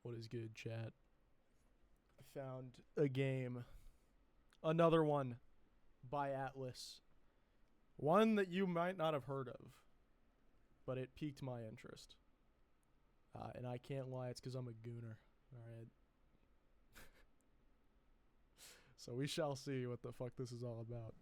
What is good, chat? I found a game. Another one by Atlas. One that you might not have heard of, but it piqued my interest. And I can't lie, it's because I'm a gooner. Alright. So we shall see what the fuck this is all about.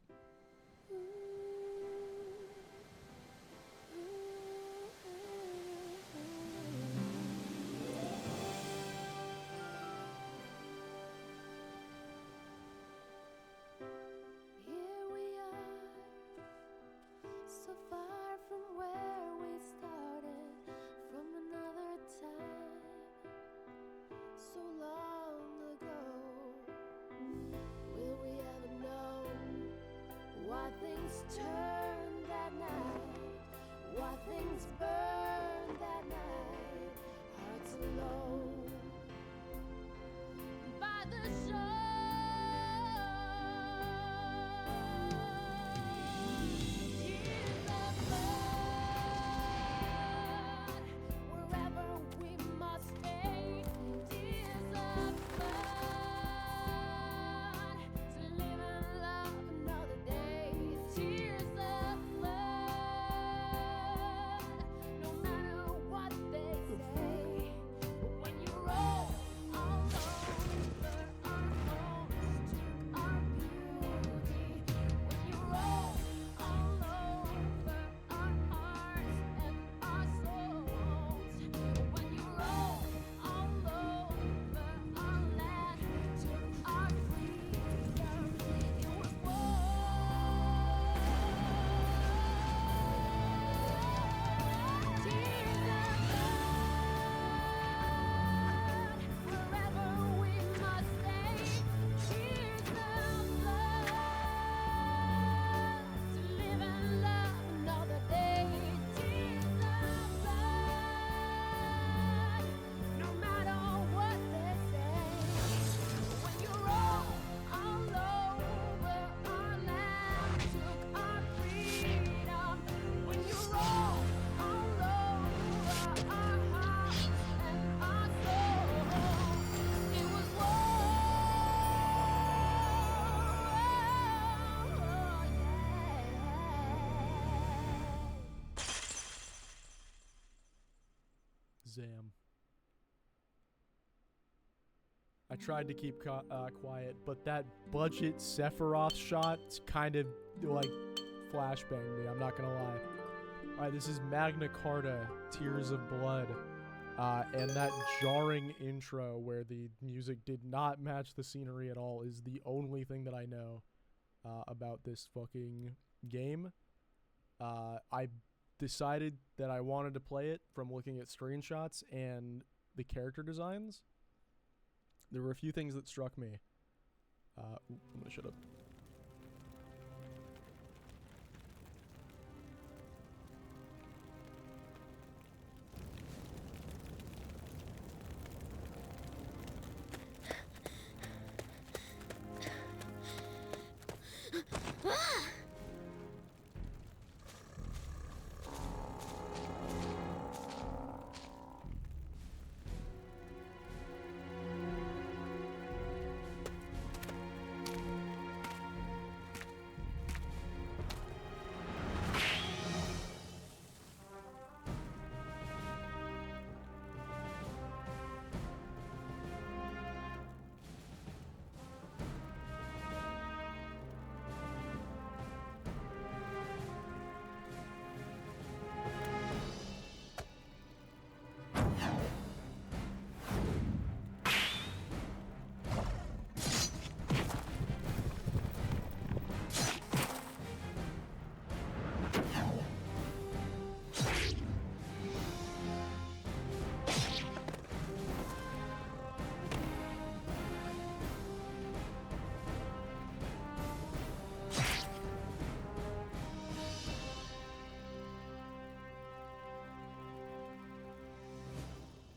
Zam. I tried to keep quiet, but that budget Sephiroth shot kind of like flashbanged me, I'm not gonna lie. Alright, this is Magna Carta, Tears of Blood. And that jarring intro where the music did not match the scenery at all is the only thing that I know about this fucking game. I decided that I wanted to play it from looking at screenshots and the character designs. There were a few things that struck me. I'm gonna shut up.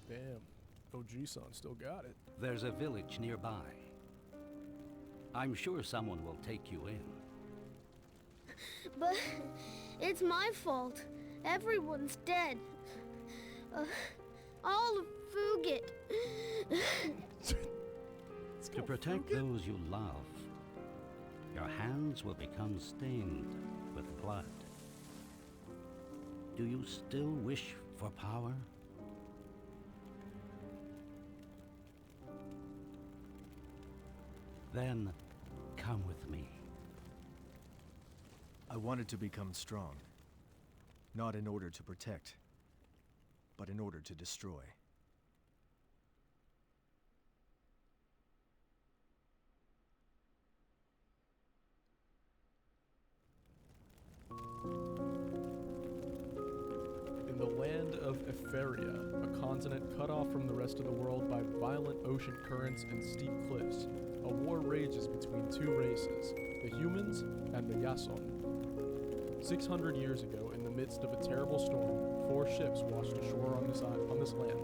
Damn, OG-san still got it. There's a village nearby. I'm sure someone will take you in. But it's my fault. Everyone's dead. All of Fugit. Let's To go, protect Fukin. those you love, your hands will become stained with blood. Do you still wish for power? Then come with me. I wanted to become strong. Not in order to protect, but in order to destroy. In the land of Eferia, a continent cut off from the rest of the world by violent ocean currents and steep cliffs, a war rages between two races, the humans and the Yason. 600 years ago, in the midst of a terrible storm, 4 ships washed ashore on this land.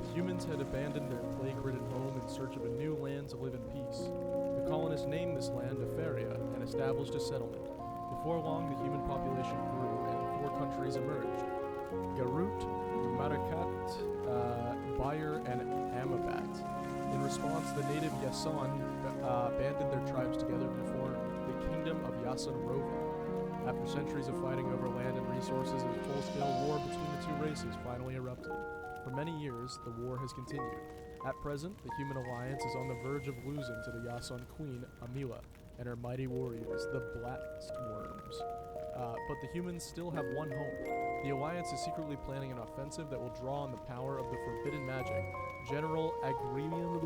The humans had abandoned their plague-ridden home in search of a new land to live in peace. The colonists named this land Eferia and established a settlement. Before long, the human population grew and 4 countries emerged: Garut, Marakat, Bayer, and Amabat. In response, the native Yason banded their tribes together to form the Kingdom of Yason Rovin. After centuries of fighting over land and resources, a full-scale war between the 2 races finally erupted. For many years, the war has continued. At present, the human alliance is on the verge of losing to the Yason queen, Amila, and her mighty warriors, the Blast Worms. But the humans still have one home. The Alliance is secretly planning an offensive that will draw on the power of the forbidden magic. General Agremian,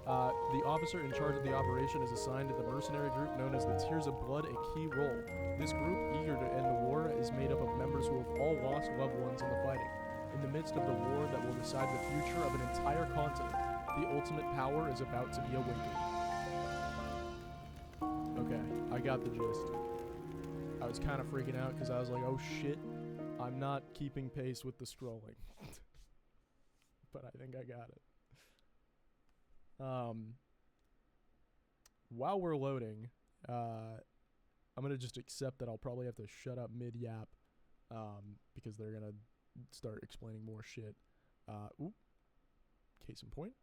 the officer in charge of the operation, is assigned to the mercenary group known as the Tears of Blood, a key role. This group, eager to end the war, is made up of members who have all lost loved ones in the fighting. In the midst of the war that will decide the future of an entire continent, the ultimate power is about to be awakened. Okay, I got the gist. I was kind of freaking out because I was like, oh shit, I'm not keeping pace with the scrolling. But I think I got it. While we're loading, I'm going to just accept that I'll probably have to shut up mid-yap because they're going to start explaining more shit. Case in point.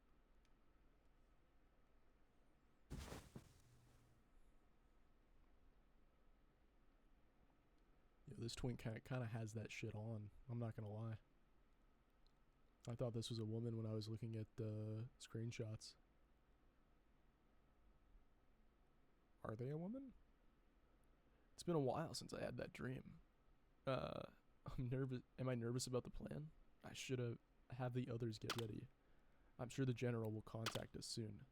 This twink kind of has that shit on. I'm not gonna lie. I thought this was a woman when I was looking at screenshots. Are they a woman? It's been a while since I had that dream. I'm nervous. Am I nervous about the plan? I should have the others get ready. I'm sure the general will contact us soon.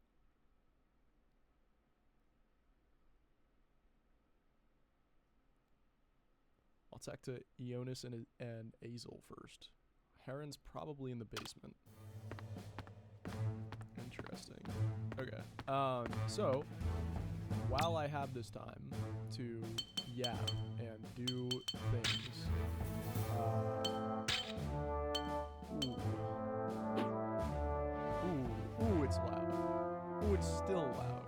I'll talk to Ionis and Azel first. Heron's probably in the basement. Interesting. Okay. So while I have this time to yap and do things, ooh, it's loud. Ooh, it's still loud.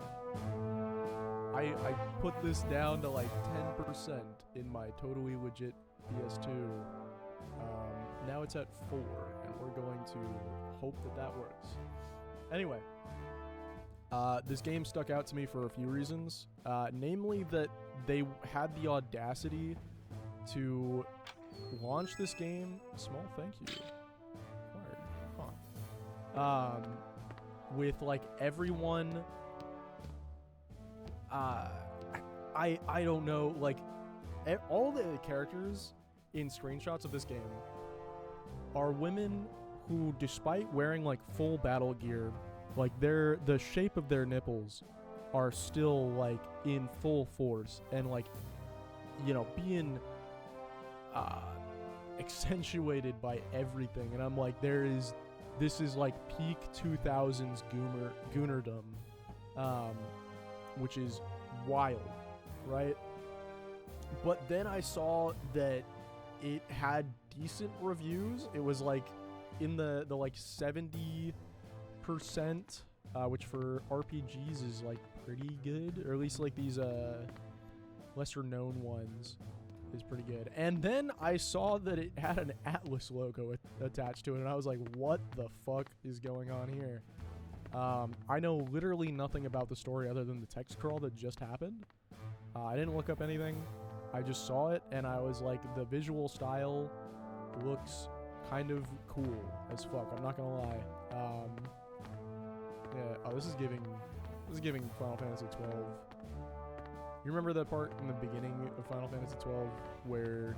I put this down to like 10% in my totally legit PS2. Now it's at 4, and we're going to hope that that works. Anyway, this game stuck out to me for a few reasons. Namely that they had the audacity to launch this game. Small thank you. Word. With like everyone. I don't know, like all the characters in screenshots of this game are women who, despite wearing like full battle gear, like the shape of their nipples are still like in full force and like, you know, being accentuated by everything. And I'm like, this is like peak 2000s goonerdom, which is wild, right? But then I saw that it had decent reviews. It was like in the like 70%, which for RPGs is like pretty good, or at least like these lesser known ones is pretty good. And then I saw that it had an Atlas logo attached to it, and I was like, what the fuck is going on here? I know literally nothing about the story other than the text crawl that just happened. I didn't look up anything. I just saw it, and I was like, the visual style looks kind of cool as fuck. I'm not gonna lie. Yeah. Oh, this is giving Final Fantasy 12. You remember that part in the beginning of Final Fantasy 12 where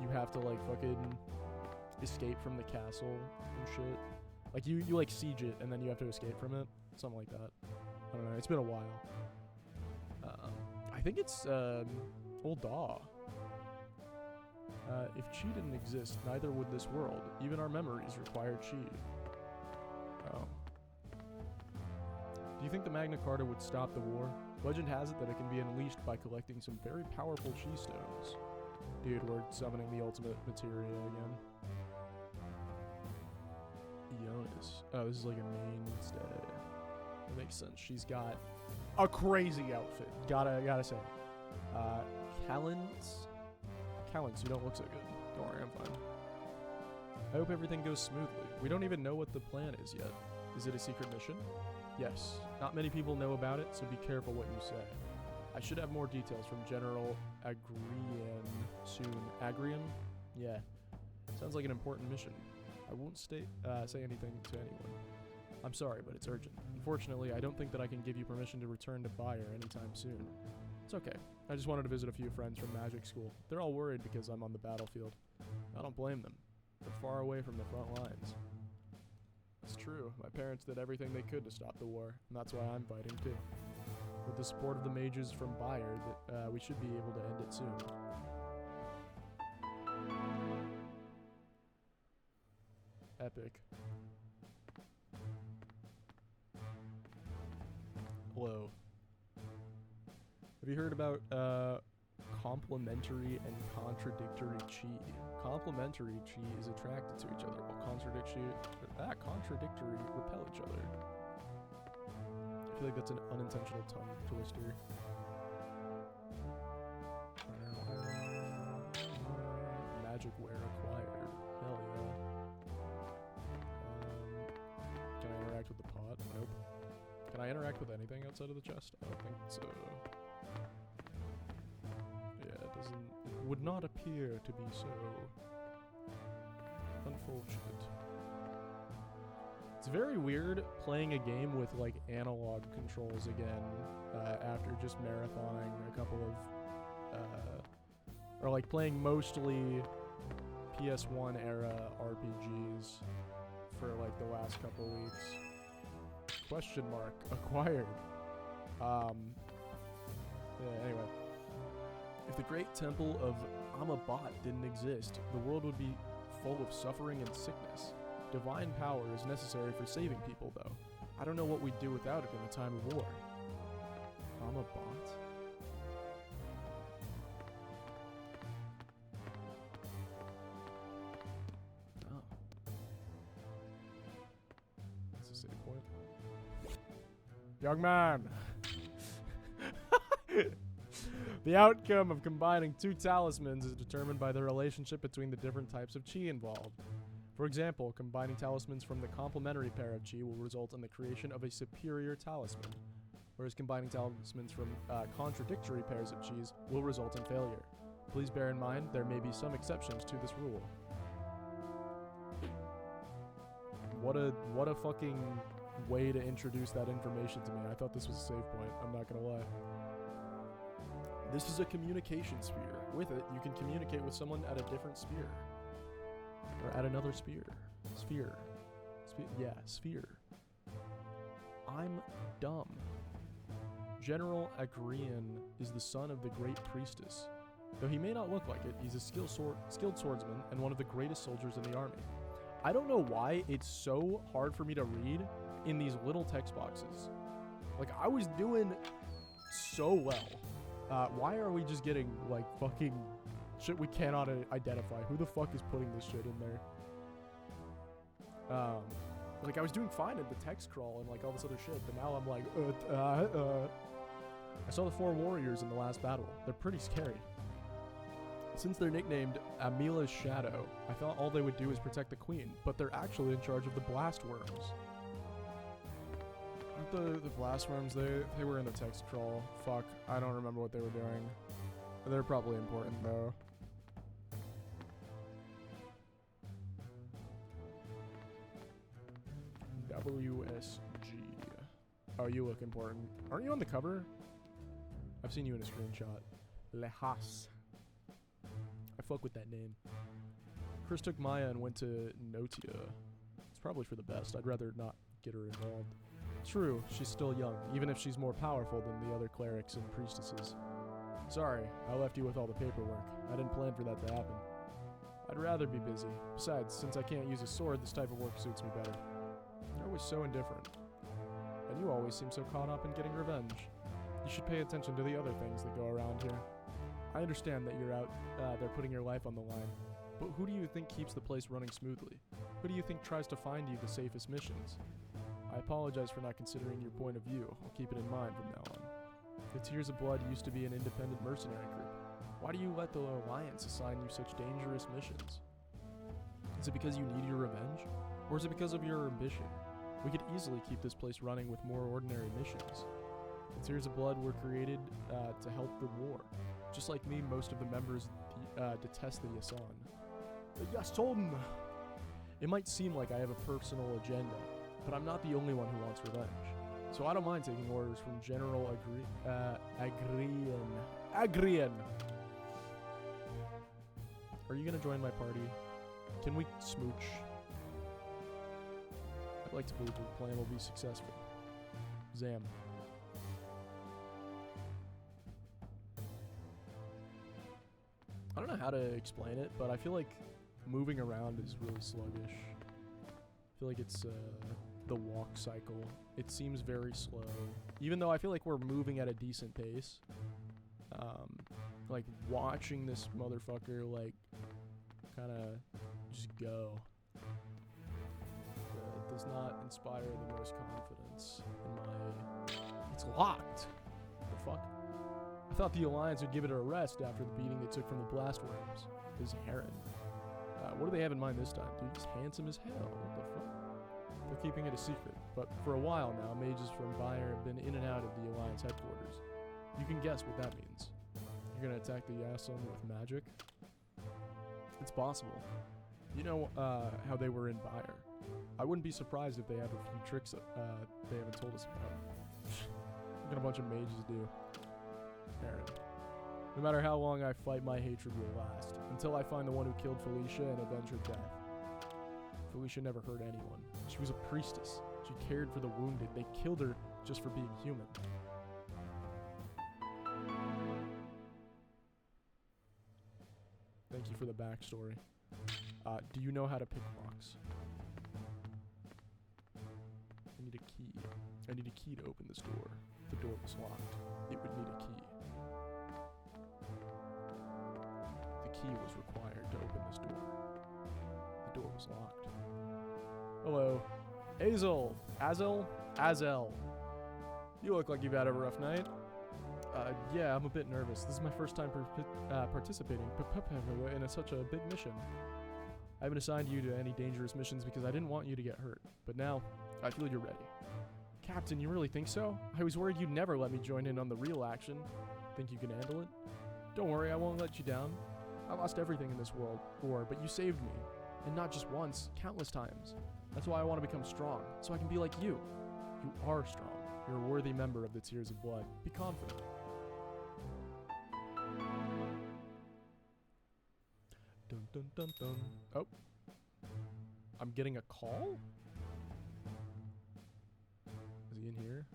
you have to like fucking escape from the castle and shit? Like you like siege it and then you have to escape from it, something like that. I don't know. It's been a while. I think it's Old Daw. If chi didn't exist, neither would this world. Even our memories require chi. Oh. Do you think the Magna Carta would stop the war? Legend has it that it can be unleashed by collecting some very powerful chi stones. Dude, we're summoning the ultimate materia again. Ionis. Oh, this is like a mainstay. That makes sense. She's got a crazy outfit. Gotta say. Callens, you don't look so good. Don't worry, I'm fine. I hope everything goes smoothly. We don't even know what the plan is yet. Is it a secret mission? Yes. Not many people know about it, so be careful what you say. I should have more details from General Agrian soon. Agrian? Yeah. Sounds like an important mission. I won't say anything to anyone. I'm sorry, but it's urgent. Unfortunately, I don't think that I can give you permission to return to Bayer anytime soon. It's okay. I just wanted to visit a few friends from magic school. They're all worried because I'm on the battlefield. I don't blame them. They're far away from the front lines. It's true. My parents did everything they could to stop the war, and that's why I'm fighting too. With the support of the mages from Bayer, we should be able to end it soon. Epic. Hello. Have you heard about complementary and contradictory chi? Complementary chi is attracted to each other, while contradictory repel each other. I feel like that's an unintentional tongue twister. Magic wear acquired. Hell yeah. Can I interact with the pot? Nope. Can I interact with anything outside of the chest? I don't think so. It would not appear to be so. Unfortunate. It's very weird playing a game with like analog controls again after just marathoning a couple of or like playing mostly PS1 era RPGs for like the last couple weeks. Question mark acquired. Yeah, anyway. If the great temple of Amabat didn't exist, the world would be full of suffering and sickness. Divine power is necessary for saving people, though. I don't know what we'd do without it in a time of war. Amabat? Oh. That's a save point. Young man! The outcome of combining two talismans is determined by the relationship between the different types of chi involved. For example, combining talismans from the complementary pair of chi will result in the creation of a superior talisman, whereas combining talismans from contradictory pairs of chis will result in failure. Please bear in mind there may be some exceptions to this rule. What a fucking way to introduce that information to me. I thought this was a save point, I'm not gonna lie. This is a communication sphere. With it, you can communicate with someone at a different sphere. Or at another sphere. Sphere. Yeah, sphere. I'm dumb. General Agrian is the son of the great priestess. Though he may not look like it, he's a skilled swordsman and one of the greatest soldiers in the army. I don't know why it's so hard for me to read in these little text boxes. Like, I was doing so well. Why are we just getting, like, fucking shit we cannot identify? Who the fuck is putting this shit in there? Like, I was doing fine in the text crawl and, like, all this other shit, but now I'm like, I saw the 4 warriors in the last battle. They're pretty scary. Since they're nicknamed Amila's Shadow, I thought all they would do is protect the queen, but they're actually in charge of the blast worms. Aren't the blast worms, they were in the text crawl. Fuck, I don't remember what they were doing. They're probably important though. WSG. Oh, you look important. Aren't you on the cover? I've seen you in a screenshot. Lehas. I fuck with that name. Chris took Maya and went to Notia. It's probably for the best. I'd rather not get her involved. True, she's still young, even if she's more powerful than the other clerics and priestesses. Sorry, I left you with all the paperwork. I didn't plan for that to happen. I'd rather be busy. Besides, since I can't use a sword, this type of work suits me better. You're always so indifferent. And you always seem so caught up in getting revenge. You should pay attention to the other things that go around here. I understand that you're out there putting your life on the line, but who do you think keeps the place running smoothly? Who do you think tries to find you the safest missions? I apologize for not considering your point of view. I'll keep it in mind from now on. The Tears of Blood used to be an independent mercenary group. Why do you let the Alliance assign you such dangerous missions? Is it because you need your revenge? Or is it because of your ambition? We could easily keep this place running with more ordinary missions. The Tears of Blood were created to help the war. Just like me, most of the members detest the Yasan. The Yasan! It might seem like I have a personal agenda, but I'm not the only one who wants revenge. So I don't mind taking orders from General Agrian. Are you gonna join my party? Can we smooch? I'd like to believe the plan will be successful. Zam. I don't know how to explain it, but I feel like moving around is really sluggish. I feel like it's the walk cycle. It seems very slow, even though I feel like we're moving at a decent pace. Like watching this motherfucker like kind of just go does not inspire the most confidence in my... It's locked. The fuck? I thought the Alliance would give it a rest after the beating they took from the blast worms. This Heron. What do they have in mind this time? Dude, he's handsome as hell. What the fuck? They're keeping it a secret, but for a while now, mages from Bayer have been in and out of the Alliance headquarters. You can guess what that means. You're gonna attack the Yasun with magic? It's possible. You know how they were in Bayer. I wouldn't be surprised if they have a few tricks they haven't told us about. Look at a bunch of mages do. Aaron. No matter how long I fight, my hatred will last. Until I find the one who killed Felicia and avenge her death. Felicia never hurt anyone. She was a priestess. She cared for the wounded. They killed her just for being human. Thank you for the backstory. Do you know how to pick locks? I need a key. I need a key to open this door. The door was locked. It would need a key. The key was required to open this door. The door was locked. Hello. Azel. You look like you've had a rough night. Yeah, I'm a bit nervous. This is my first time participating in such a big mission. I haven't assigned you to any dangerous missions because I didn't want you to get hurt. But now, I feel you're ready. Captain, you really think so? I was worried you'd never let me join in on the real action. Think you can handle it? Don't worry, I won't let you down. I lost everything in this war, but you saved me. And not just once, countless times. That's why I want to become strong, so I can be like you. You are strong. You're a worthy member of the Tears of Blood. Be confident. Dun dun dun dun. Oh. I'm getting a call? Is he in here?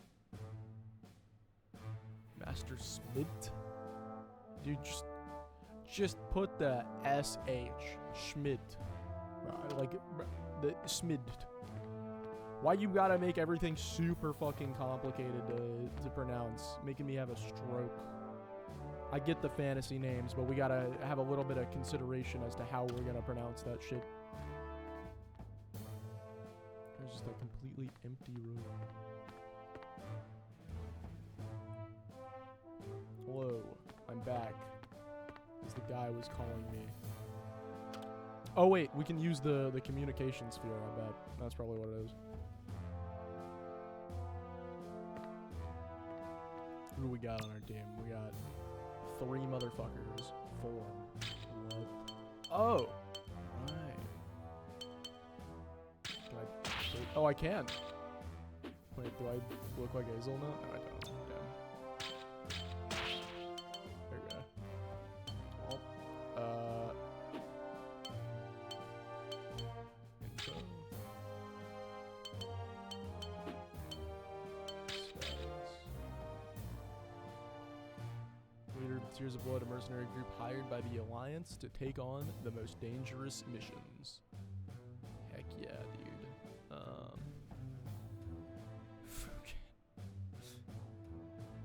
Master Schmidt? Dude, just put the S-H. Schmidt. Like, the Schmidt. Why you gotta make everything super fucking complicated to pronounce? Making me have a stroke. I get the fantasy names, but we gotta have a little bit of consideration as to how we're gonna pronounce that shit. There's just a completely empty room. Hello, I'm back. Is the guy was calling me. Oh wait, we can use the communication sphere, I bet. That's probably what it is. Who do we got on our team? We got 3 motherfuckers. 4. What? Oh! Right. Can I... Oh, I can! Wait, do I look like Hazel now? No, I don't. Damn. There we go. Well, info. Status. Leader of the Tears of Blood, a mercenary group hired by the Alliance to take on the most dangerous missions. Heck yeah, dude.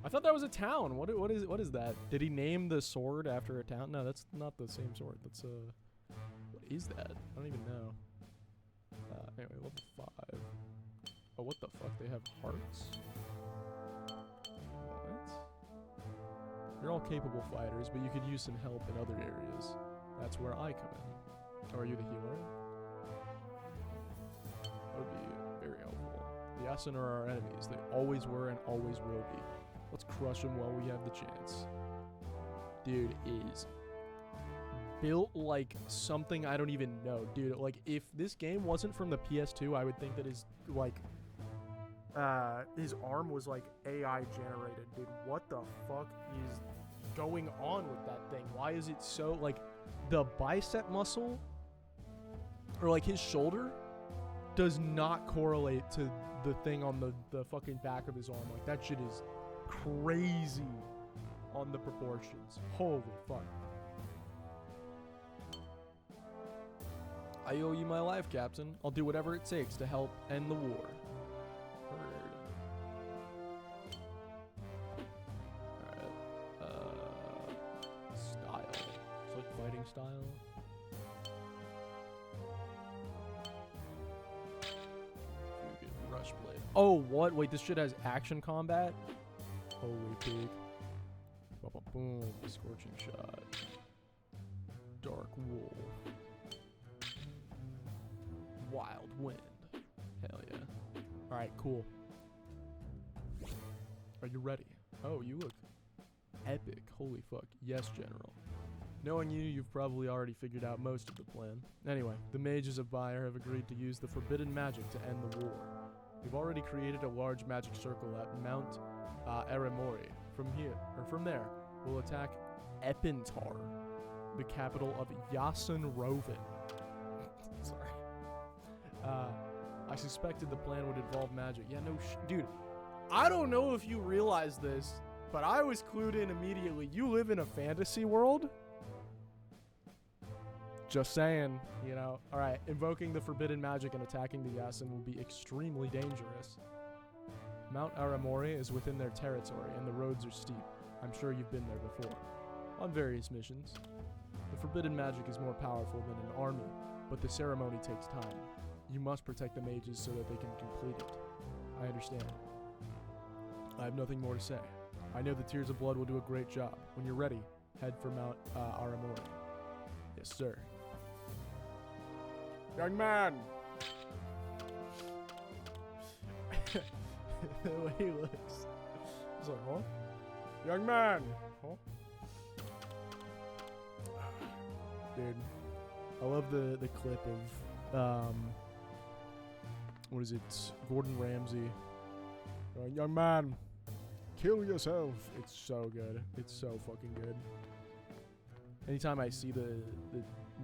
I thought that was a town. What is that? Did he name the sword after a town? No, that's not the same sword. That's what is that? I don't even know. Anyway, level 5. Oh, what the fuck? They have hearts? What? You're all capable fighters, but you could use some help in other areas. That's where I come in. Oh, are you the healer? That would be very helpful. The Yasin are our enemies. They always were and always will be. Let's crush them while we have the chance. Dude is built like something I don't even know. Dude, like, if this game wasn't from the PS2, I would think that his, like, his arm was, like, AI generated. Dude, what the fuck is going on with that thing? Why is it so, like, the bicep muscle, or, like, his shoulder does not correlate to the thing on the fucking back of his arm. Like, that shit is crazy on the proportions. Holy fuck. I owe you my life, Captain. I'll do whatever it takes to help end the war. Heard. Alright. Style. It's like fighting style. Rush blade. Oh, what? Wait, this shit has action combat? Holy pig. Boom. Scorching shot. Dark wool. Wild wind. Hell yeah. Alright, cool. Are you ready? Oh, you look epic. Holy fuck. Yes, General. Knowing you, you've probably already figured out most of the plan. Anyway, the mages of Bayer have agreed to use the forbidden magic to end the war. We've already created a large magic circle at Mount Aramori. From there, we'll attack Epintar, the capital of Yasin Rovin. Sorry. I suspected the plan would involve magic. Yeah, no dude, I don't know if you realize this, but I was clued in immediately. You live in a fantasy world? Just saying, you know. Alright, invoking the forbidden magic and attacking the Yasin will be extremely dangerous. Mount Aramori is within their territory, and the roads are steep. I'm sure you've been there before. On various missions. The forbidden magic is more powerful than an army, but the ceremony takes time. You must protect the mages so that they can complete it. I understand. I have nothing more to say. I know the Tears of Blood will do a great job. When you're ready, head for Mount Aramori. Yes, sir. Young man! The way he looks. He's like, huh? Young man! Huh? Dude. I love the clip of, what is it? Gordon Ramsay. Young man! Kill yourself! It's so good. It's so fucking good. Anytime I see the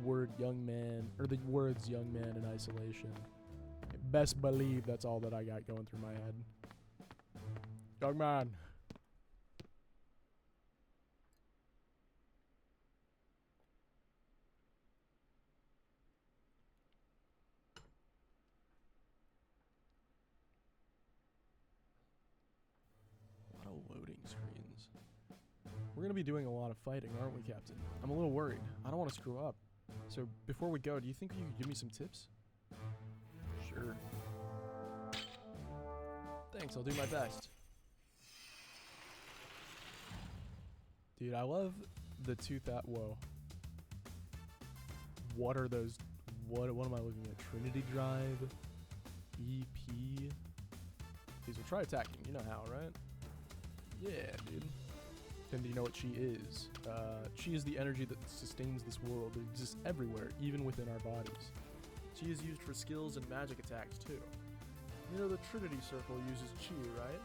word young man, or the words young man in isolation, best believe that's all that I got going through my head. Young man. A lot of loading screens. We're going to be doing a lot of fighting, aren't we, Captain? I'm a little worried. I don't want to screw up. So, before we go, do you think you could give me some tips? Sure. Thanks, I'll do my best. Dude, I love the whoa. what are those? What am I looking at? Trinity Drive, EP. Okay, so try attacking. You know how, right? Yeah, dude. And do you know what chi is? Chi is the energy that sustains this world. It exists everywhere, even within our bodies. Chi is used for skills and magic attacks too. You know the Trinity Circle uses chi, right?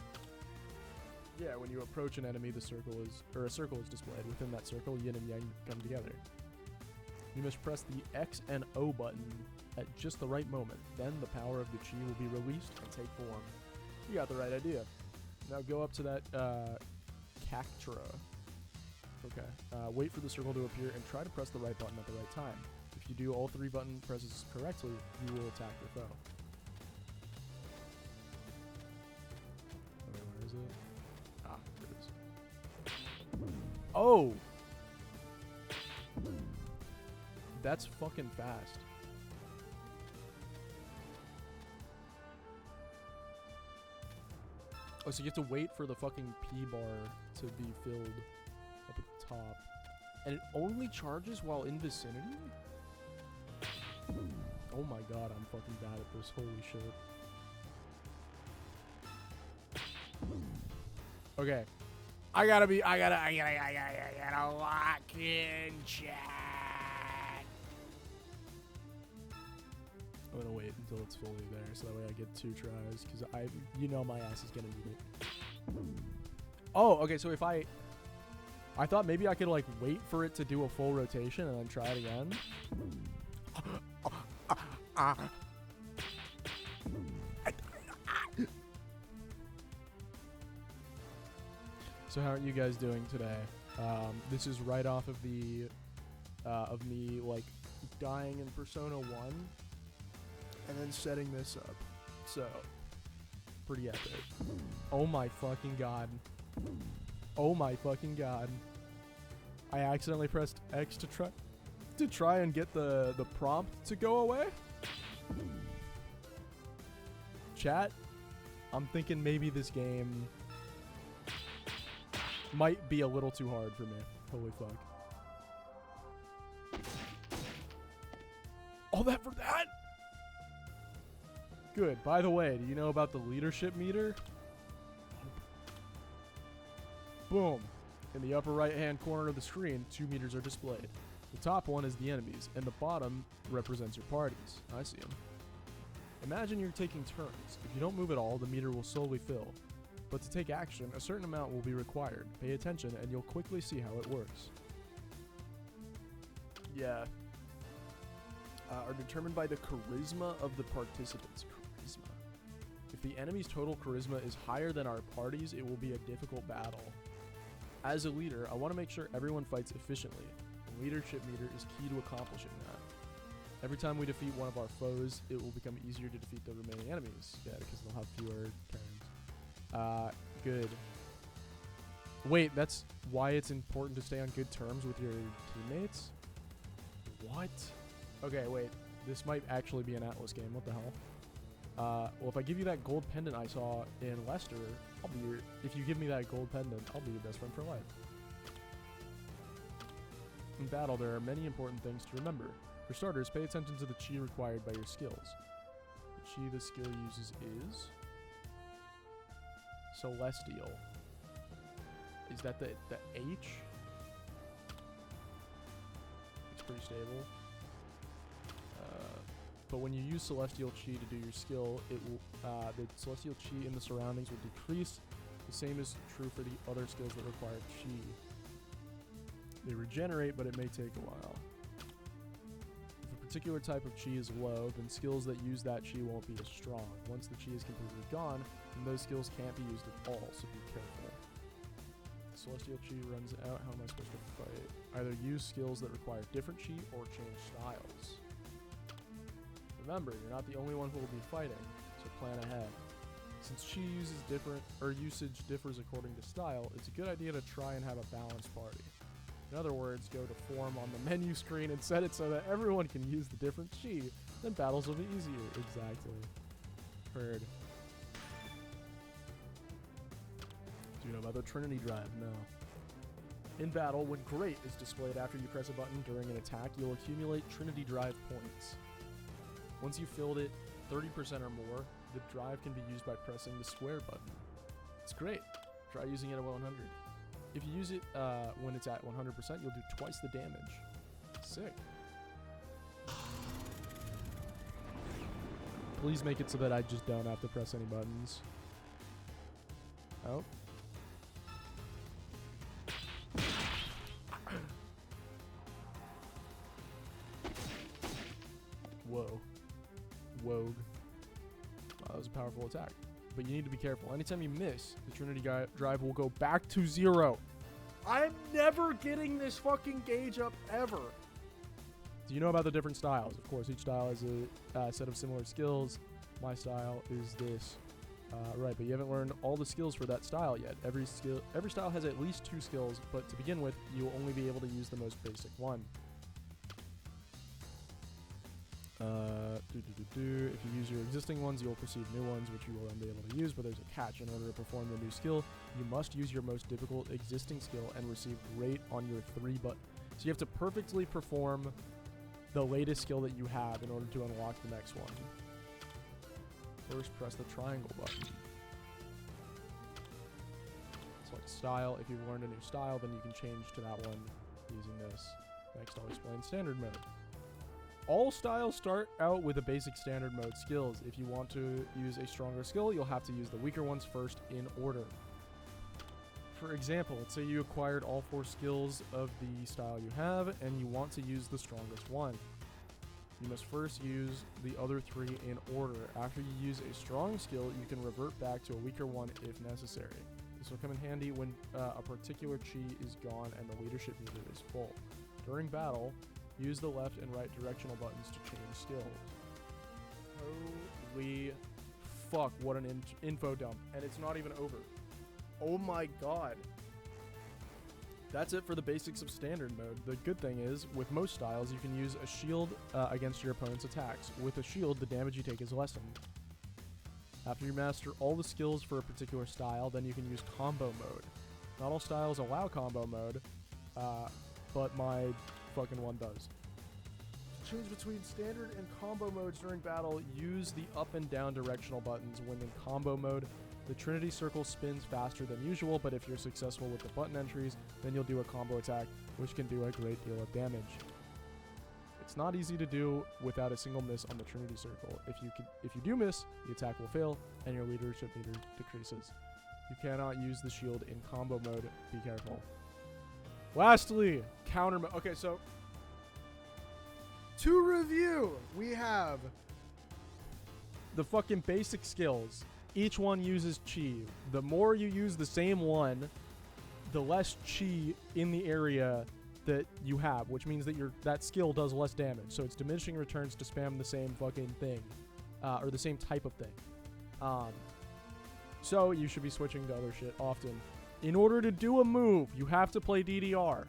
Yeah, when you approach an enemy, a circle is displayed. Within that circle, yin and yang come together. You must press the X and O button at just the right moment. Then the power of the chi will be released and take form. You got the right idea. Now go up to that Cactra. Okay. Wait for the circle to appear and try to press the right button at the right time. If you do all 3 button presses correctly, you will attack your foe. Okay, where is it? Ah, there it is. Oh! That's fucking fast. Oh, so you have to wait for the fucking P bar to be filled up at the top. And it only charges while in vicinity? Oh my god, I'm fucking bad at this. Holy shit. Okay. I gotta lock in chat. I'm gonna wait until it's fully there so that way I get 2 tries, because you know my ass is gonna need it. Oh, okay, so if I thought maybe I could like wait for it to do a full rotation and then try it again. So how are you guys doing today? This is right off of the of me like dying in Persona 1 and then setting this up. So pretty epic. Oh my fucking god. Oh my fucking god. I accidentally pressed X to try and get the prompt to go away. Chat, I'm thinking maybe this game might be a little too hard for me. Holy fuck. All that for that? Good. By the way, do you know about the leadership meter? Boom. In the upper right hand corner of the screen, 2 meters are displayed. The top one is the enemies, and the bottom represents your parties. I see them. Imagine you're taking turns. If you don't move at all, the meter will slowly fill. But to take action, a certain amount will be required. Pay attention, and you'll quickly see how it works. Yeah. Are determined by the charisma of the participants. Charisma. If the enemy's total charisma is higher than our party's, it will be a difficult battle. As a leader, I want to make sure everyone fights efficiently. The leadership meter is key to accomplishing that. Every time we defeat one of our foes, it will become easier to defeat the remaining enemies. Yeah, because they'll have fewer turns. Good. Wait, that's why it's important to stay on good terms with your teammates? What? Okay, wait. This might actually be an Atlas game. What the hell? Well, if I give you that gold pendant I saw in Leicester, if you give me that gold pendant, I'll be your best friend for life. In battle, there are many important things to remember. For starters, pay attention to the chi required by your skills. The chi the skill uses is Celestial. Is that the H? It's pretty stable. But when you use Celestial Chi to do your skill, it will the Celestial Chi in the surroundings will decrease. The same is true for the other skills that require Chi. They regenerate, but it may take a while. If a particular type of Chi is low, then skills that use that Chi won't be as strong. Once the Chi is completely gone, then those skills can't be used at all, so be careful. If the Celestial Chi runs out, how am I supposed to fight? Either use skills that require different Chi or change styles. Remember, you're not the only one who will be fighting, so plan ahead. Since chi usage differs according to style, it's a good idea to try and have a balanced party. In other words, go to form on the menu screen and set it so that everyone can use the different chi. Then battles will be easier. Exactly. Heard. Do you know about the Trinity Drive? No. In battle, when Great is displayed after you press a button during an attack, you'll accumulate Trinity Drive points. Once you've filled it 30% or more, the drive can be used by pressing the square button. It's great. Try using it at 100. If you use it when it's at 100%, you'll do twice the damage. Sick. Please make it so that I just don't have to press any buttons. Oh. Whoa. Wogue. That was a powerful attack. But you need to be careful. Anytime you miss, the Trinity Drive will go back to 0. I'm never getting this fucking gauge up ever. Do you know about the different styles? Of course, each style has a set of similar skills. My style is this. Right, but you haven't learned all the skills for that style yet. Every style has at least 2 skills, but to begin with, you'll only be able to use the most basic one. If you use your existing ones, you'll perceive new ones, which you will then be able to use, but there's a catch. In order to perform the new skill, you must use your most difficult existing skill and receive Great on your 3 buttons. So you have to perfectly perform the latest skill that you have in order to unlock the next one. First, press the triangle button. Select style. If you've learned a new style, then you can change to that one using this. Next, I'll explain standard mode. All styles start out with a basic standard mode skills. If you want to use a stronger skill, you'll have to use the weaker ones first in order. For example, let's say you acquired all 4 skills of the style you have, and you want to use the strongest one. You must first use the other 3 in order. After you use a strong skill, you can revert back to a weaker one if necessary. This will come in handy when a particular chi is gone and the leadership meter is full. During battle, use the left and right directional buttons to change skills. Holy fuck, what an info dump. And it's not even over. Oh my god. That's it for the basics of standard mode. The good thing is, with most styles, you can use a shield against your opponent's attacks. With a shield, the damage you take is lessened. After you master all the skills for a particular style, then you can use combo mode. Not all styles allow combo mode, but my fucking one does. To change between standard and combo modes during battle, use the up and down directional buttons. When in combo mode, the Trinity Circle spins faster than usual, but if you're successful with the button entries, then you'll do a combo attack, which can do a great deal of damage. It's not easy to do without a single miss on the Trinity Circle. If you do miss, the attack will fail, and your leadership meter decreases. You cannot use the shield in combo mode. Be careful. Lastly, counter mode. Okay, so to review, we have the fucking basic skills. Each one uses chi. The more you use the same one, the less chi in the area that you have, which means that that skill does less damage. So it's diminishing returns to spam the same fucking thing, or the same type of thing. So you should be switching to other shit often. In order to do a move, you have to play DDR.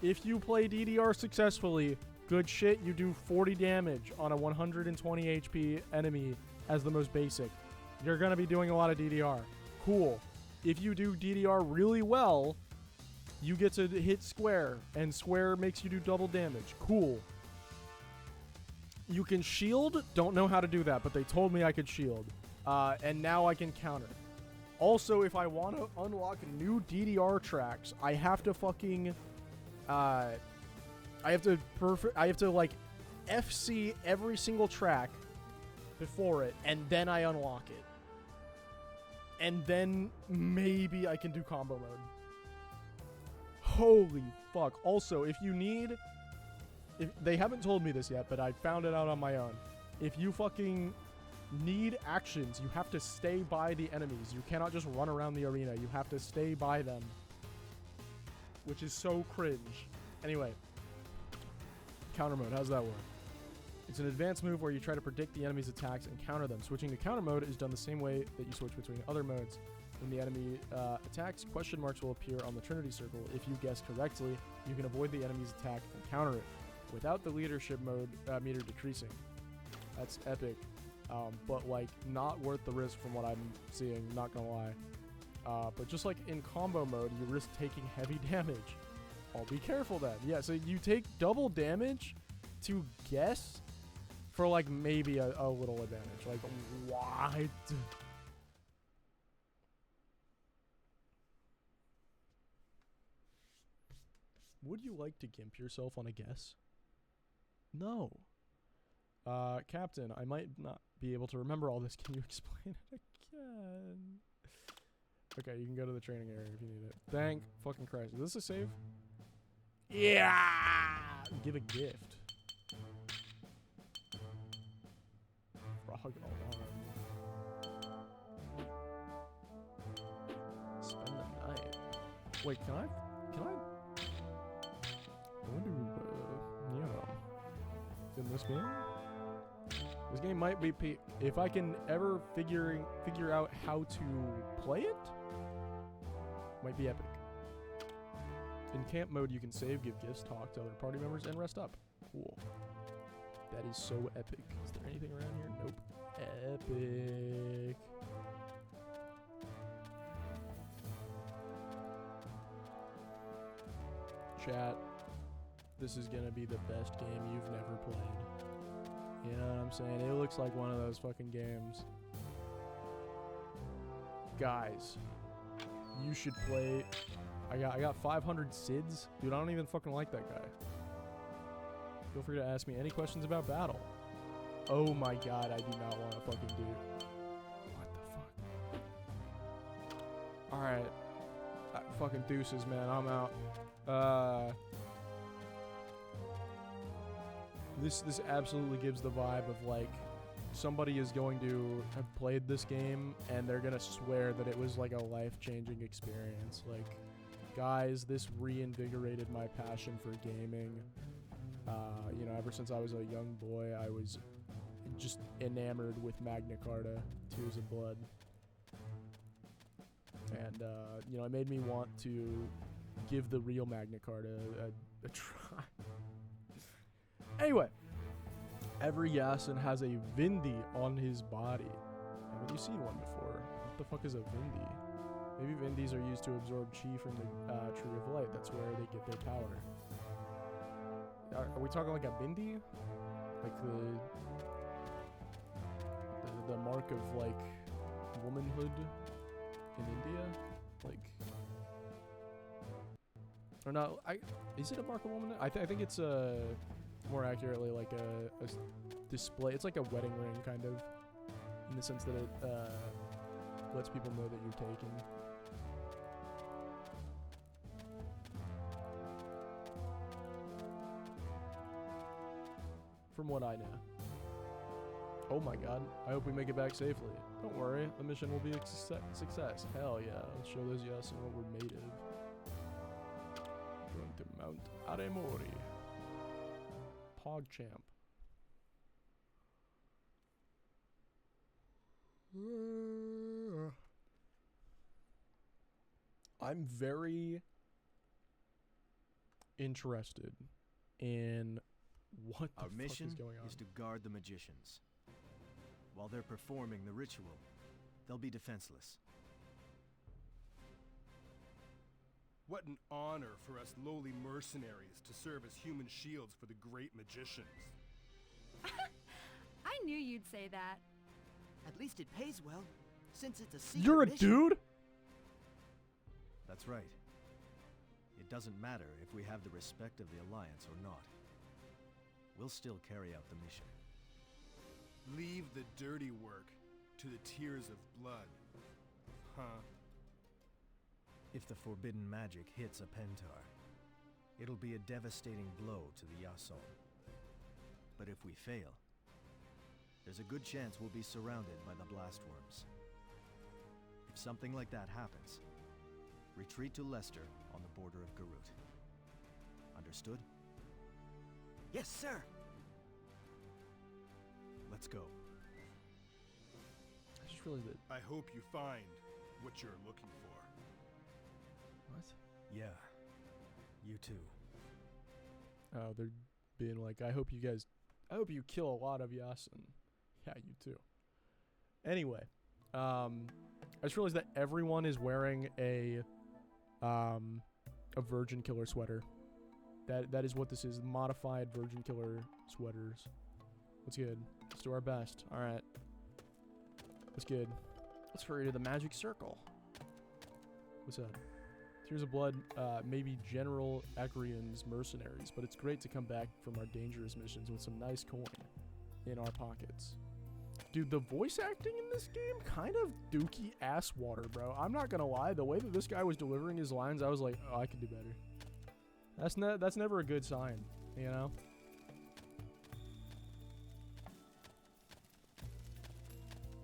If you play DDR successfully, good shit, you do 40 damage on a 120 HP enemy as the most basic. You're going to be doing a lot of DDR. Cool. If you do DDR really well, you get to hit square, and square makes you do double damage. Cool. You can shield. Don't know how to do that, but they told me I could shield. And now I can counter. Also, if I want to unlock new DDR tracks, I have to fucking... I have to, like, FC every single track before it, and then I unlock it. And then maybe I can do combo mode. Holy fuck. Also, if they haven't told me this yet, but I found it out on my own. If you fucking need actions, you have to stay by the enemies. You cannot just run around the arena. You have to stay by them. Which is so cringe. Anyway. Counter mode. How's that work? It's an advanced move where you try to predict the enemy's attacks and counter them. Switching to counter mode is done the same way that you switch between other modes. When the enemy attacks, question marks will appear on the Trinity Circle. If you guess correctly, you can avoid the enemy's attack and counter it without the leadership mode meter decreasing. That's epic, but like not worth the risk from what I'm seeing, not gonna lie. But just like in combo mode, you risk taking heavy damage. I'll be careful then. Yeah, so you take double damage to guess for like maybe a little advantage. Like, what? Would you like to gimp yourself on a guess? No. Captain, I might not be able to remember all this. Can you explain it again? Okay, you can go to the training area if you need it. Thank fucking Christ. Is this a save? Yeah! Give a gift. Frog alarm. Spend the night. Wait, can I? I wonder, yeah. In this game? This game might be if I can ever figure out how to play it, might be epic. In camp mode, you can save, give gifts, talk to other party members, and rest up. Cool. That is so epic. Is there anything around here? Nope. Epic. Chat. This is gonna be the best game you've never played. You know what I'm saying? It looks like one of those fucking games. Guys, you should play. I got 500 SIDS. Dude, I don't even fucking like that guy. Feel free to ask me any questions about battle. Oh my god, I do not want to fucking do. What the fuck? Alright. Fucking deuces, man. I'm out. This absolutely gives the vibe of like somebody is going to have played this game and they're gonna swear that it was like a life-changing experience. Like, guys, this reinvigorated my passion for gaming. You know, ever since I was a young boy, I was just enamored with Magna Carta, Tears of Blood. And, you know, it made me want to give the real Magna Carta a try. Anyway, every Yasin has a Vindi on his body. Haven't you seen one before? What the fuck is a Vindi? Maybe Vindis are used to absorb chi from the Tree of Light. That's where they get their power. Are we talking like a Bindi? Like the mark of like womanhood in India? Like, or not? Is it a mark of womanhood? I think it's more accurately like a display. It's like a wedding ring kind of, in the sense that it lets people know that you're taken. From what I know. Oh my god. I hope we make it back safely. Don't worry, the mission will be a success. Hell yeah. Let's show those Yasin what we're made of. Going to Mount Aremori. PogChamp. I'm very interested in what the Our fuck mission is going on. is to guard the magicians. While they're performing the ritual, they'll be defenseless. What an honor for us lowly mercenaries to serve as human shields for the great magicians. I knew you'd say that. At least it pays well, since it's a secret You're a mission. dude? That's right. It doesn't matter if we have the respect of the Alliance or not. We'll still carry out the mission. Leave the dirty work to the tears of blood. Huh? If the forbidden magic hits a Pentar, it'll be a devastating blow to the Yason. But if we fail, there's a good chance we'll be surrounded by the blastworms. If something like that happens, retreat to Leicester on the border of Garut. Understood? Yes, sir. Let's go. I just realized that. I hope you find what you're looking for. What? Yeah. You too. Oh, they're being like, I hope you kill a lot of Yasin. Yeah, you too. Anyway, I just realized that everyone is wearing a Virgin Killer sweater That is what this is. Modified Virgin Killer sweaters. What's good? Let's do our best. All right. What's good? Let's hurry to the magic circle. What's up? Tears of Blood, maybe General Agrian's mercenaries, but it's great to come back from our dangerous missions with some nice coin in our pockets. Dude, the voice acting in this game kind of dookie ass water, bro. I'm not gonna lie. The way that this guy was delivering his lines, I was like, oh, I could do better. That's never a good sign, you know?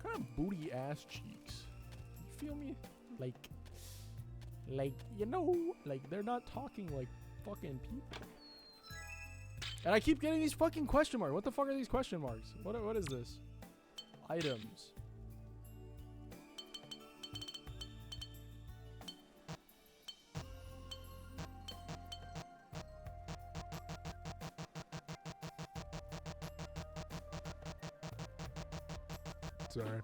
Kind of booty ass cheeks. You feel me? Like, you know, like they're not talking like fucking people. And I keep getting these fucking question marks. What the fuck are these question marks? What is this? Items. Sorry.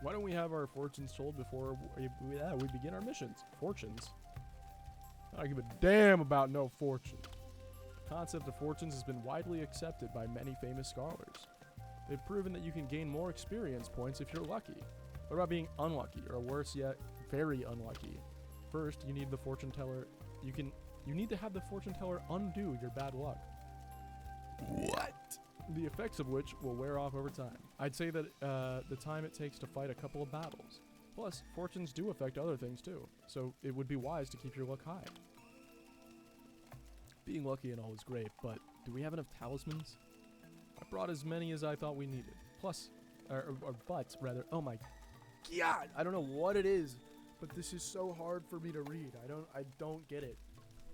Why don't we have our fortunes told before we begin our missions? Fortunes? I don't give a damn about no fortune. The concept of fortunes has been widely accepted by many famous scholars. They've proven that you can gain more experience points if you're lucky. What about being unlucky, or worse yet, very unlucky? First, you need the fortune teller. You need to have the fortune teller undo your bad luck. What? The effects of which will wear off over time. I'd say that the time it takes to fight a couple of battles. Plus, fortunes do affect other things too, so it would be wise to keep your luck high. Being lucky and all is great, but do we have enough talismans? I brought as many as I thought we needed. Plus, but rather, oh my god, I don't know what it is, but this is so hard for me to read. I don't get it.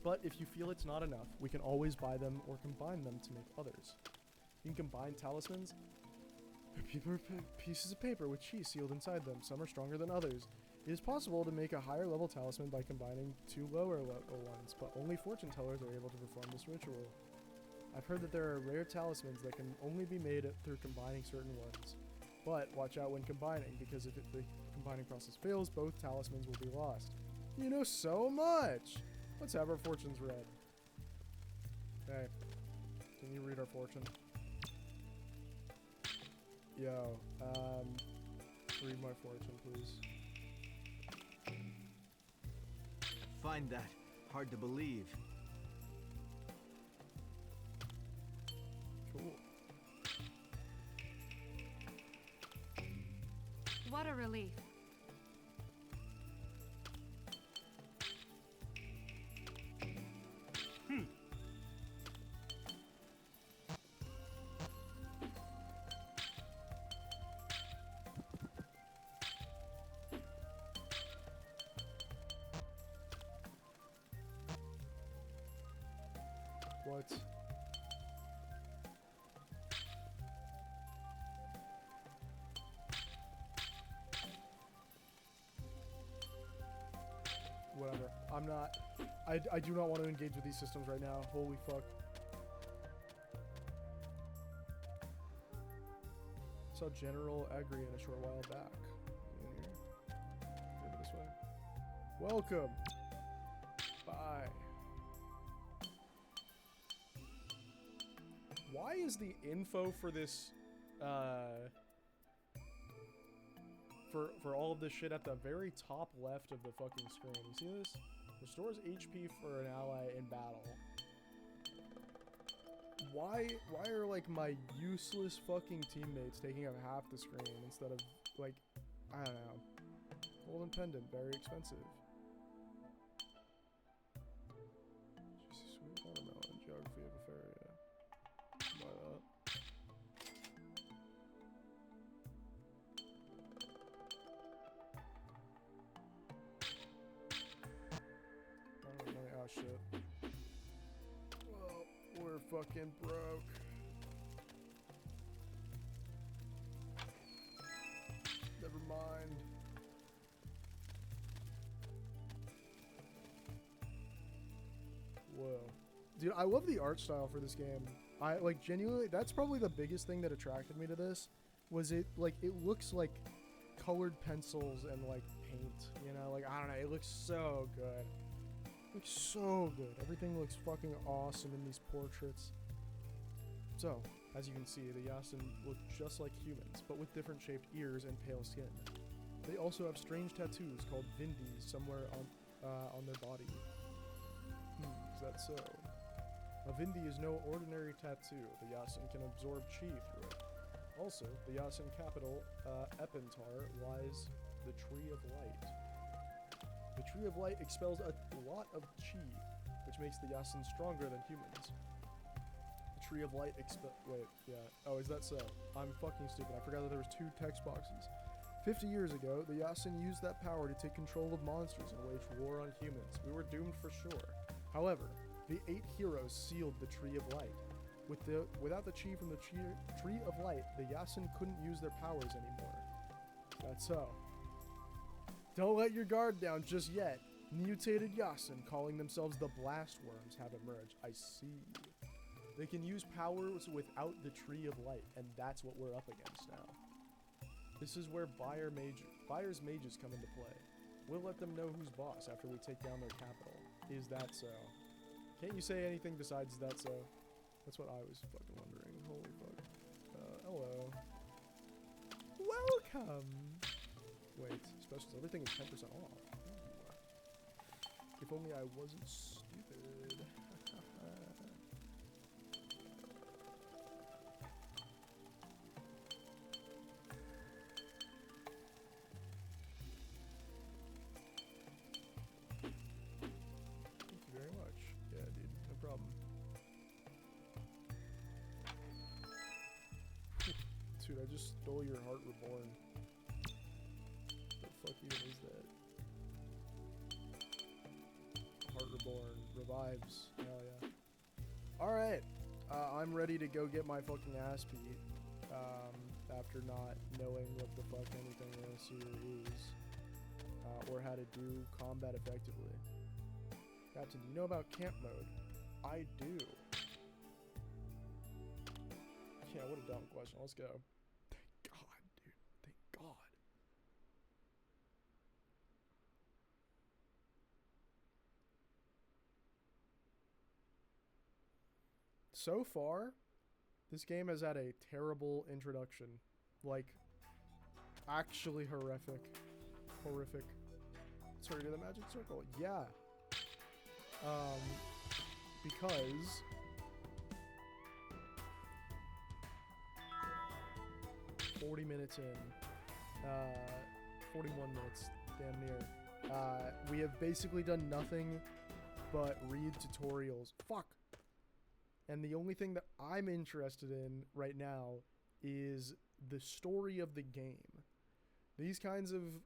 But if you feel it's not enough, we can always buy them or combine them to make others. You can combine talismans. Pieces of paper with chi sealed inside them. Some are stronger than others. It is possible to make a higher level talisman by combining two lower level ones, but only fortune tellers are able to perform this ritual. I've heard that there are rare talismans that can only be made through combining certain ones. But watch out when combining, because if the combining process fails, both talismans will be lost. You know so much! Let's have our fortunes read. Hey, can you read our fortune? Yo, read my fortune, please. Find that hard to believe. Cool. What a relief. What? Whatever. I'm not. I do not want to engage with these systems right now. Holy fuck. Saw General Agrian a short while back. In here. Over this way. Welcome. Bye. Why is the info for this, for all of this shit at the very top left of the fucking screen? You see this? Restores HP for an ally in battle. Why are, like, my useless fucking teammates taking up half the screen instead of, like, I don't know. Golden pendant, very expensive. Sweet watermelon, geography of Afaria. Buy that. Oh shit. Well, we're fucking broke. Never mind. Whoa. Dude, I love the art style for this game. I, like, genuinely, that's probably the biggest thing that attracted me to this, was it, like, it looks like colored pencils and, like, paint, you know? Like, I don't know, it looks so good. It looks so good. Everything looks fucking awesome in these portraits. So, as you can see, the Yasin look just like humans, but with different shaped ears and pale skin. They also have strange tattoos called vindis somewhere on their body. Is that so? A vindi is no ordinary tattoo. The Yasin can absorb chi through it. Also, the Yasin capital, Epentar, lies the Tree of Light. The Tree of Light expels a lot of chi, which makes the Yasin stronger than humans. The Tree of Light wait, yeah. Oh, is that so? I'm fucking stupid. I forgot that there was 2 text boxes. 50 years ago, the Yasin used that power to take control of monsters and wage war on humans. We were doomed for sure. However, the 8 heroes sealed the Tree of Light. Without the chi from the Tree of Light, the Yasin couldn't use their powers anymore. That's so. Don't let your guard down just yet. Mutated Yasin, calling themselves the Blast Worms, have emerged. I see. They can use powers without the Tree of Light, and that's what we're up against now. This is where Bayer's mages come into play. We'll let them know who's boss after we take down their capital. Is that so? Can't you say anything besides that so? That's what I was fucking wondering. Holy fuck. Hello. Welcome! Wait, specials. Everything is 10% off. Ooh. If only I wasn't stupid. Thank you very much. Yeah, dude. No problem. Dude, I just stole your Heart Reborn. What the fuck even is that? Heart Reborn. Revives. Hell yeah. Alright. I'm ready to go get my fucking ass beat. After not knowing what the fuck anything else here is. Or how to do combat effectively. Captain, do you know about camp mode? I do. Yeah, what a dumb question. Let's go. Thank God, dude. Thank God. So far, this game has had a terrible introduction. Like, actually horrific. Horrific. Sorry, to the magic circle. Yeah. Because 40 minutes in, 41 minutes, damn near. We have basically done nothing but read tutorials. Fuck! And the only thing that I'm interested in right now is the story of the game. These kinds of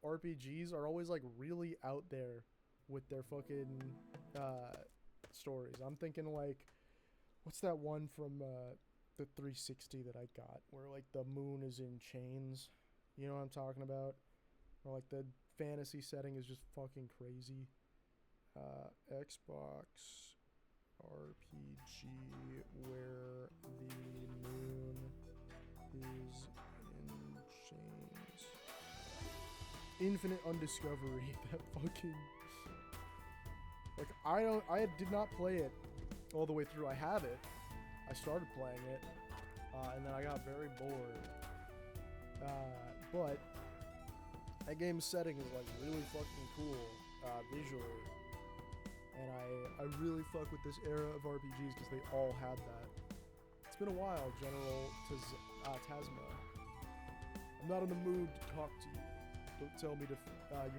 RPGs are always like really out there with their fucking stories. I'm thinking like, what's that one from the 360 that I got where like the moon is in chains? You know what I'm talking about? Or like the fantasy setting is just fucking crazy. Xbox RPG where the moon is in chains. Infinite Undiscovery. That fucking, like, I did not play it all the way through. I have it. I started playing it, and then I got very bored. But that game's setting is like really fucking cool visually. And I really fuck with this era of RPGs because they all had that. It's been a while, General Tasma. I'm not in the mood to talk to you. Don't tell me you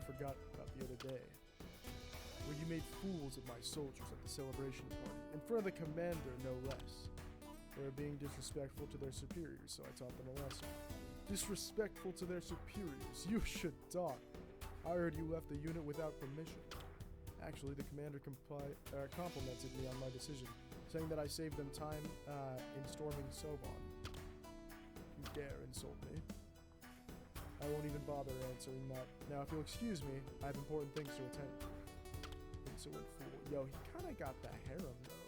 forgot about the other day, where you made fools of my soldiers at the celebration party, in front of the commander, no less. They were being disrespectful to their superiors, so I taught them a lesson. Disrespectful to their superiors, you should talk. I heard you left the unit without permission. Actually, the commander complimented me on my decision, saying that I saved them time in storming Soban. You dare insult me? I won't even bother answering that. Now, if you'll excuse me, I have important things to attend to. Insolent fool. Yo, he kind of got the harem, though.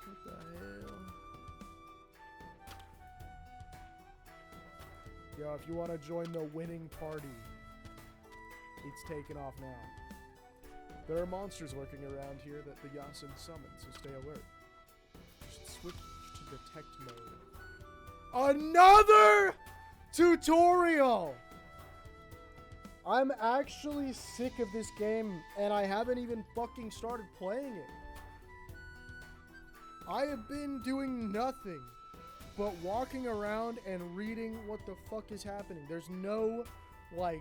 What the hell? Yo, if you want to join the winning party, it's taken off now. There are monsters lurking around here that the Yasin summoned, so stay alert. You should switch to detect mode. Another tutorial! I'm actually sick of this game, and I haven't even fucking started playing it. I have been doing nothing but walking around and reading what the fuck is happening. There's no, like,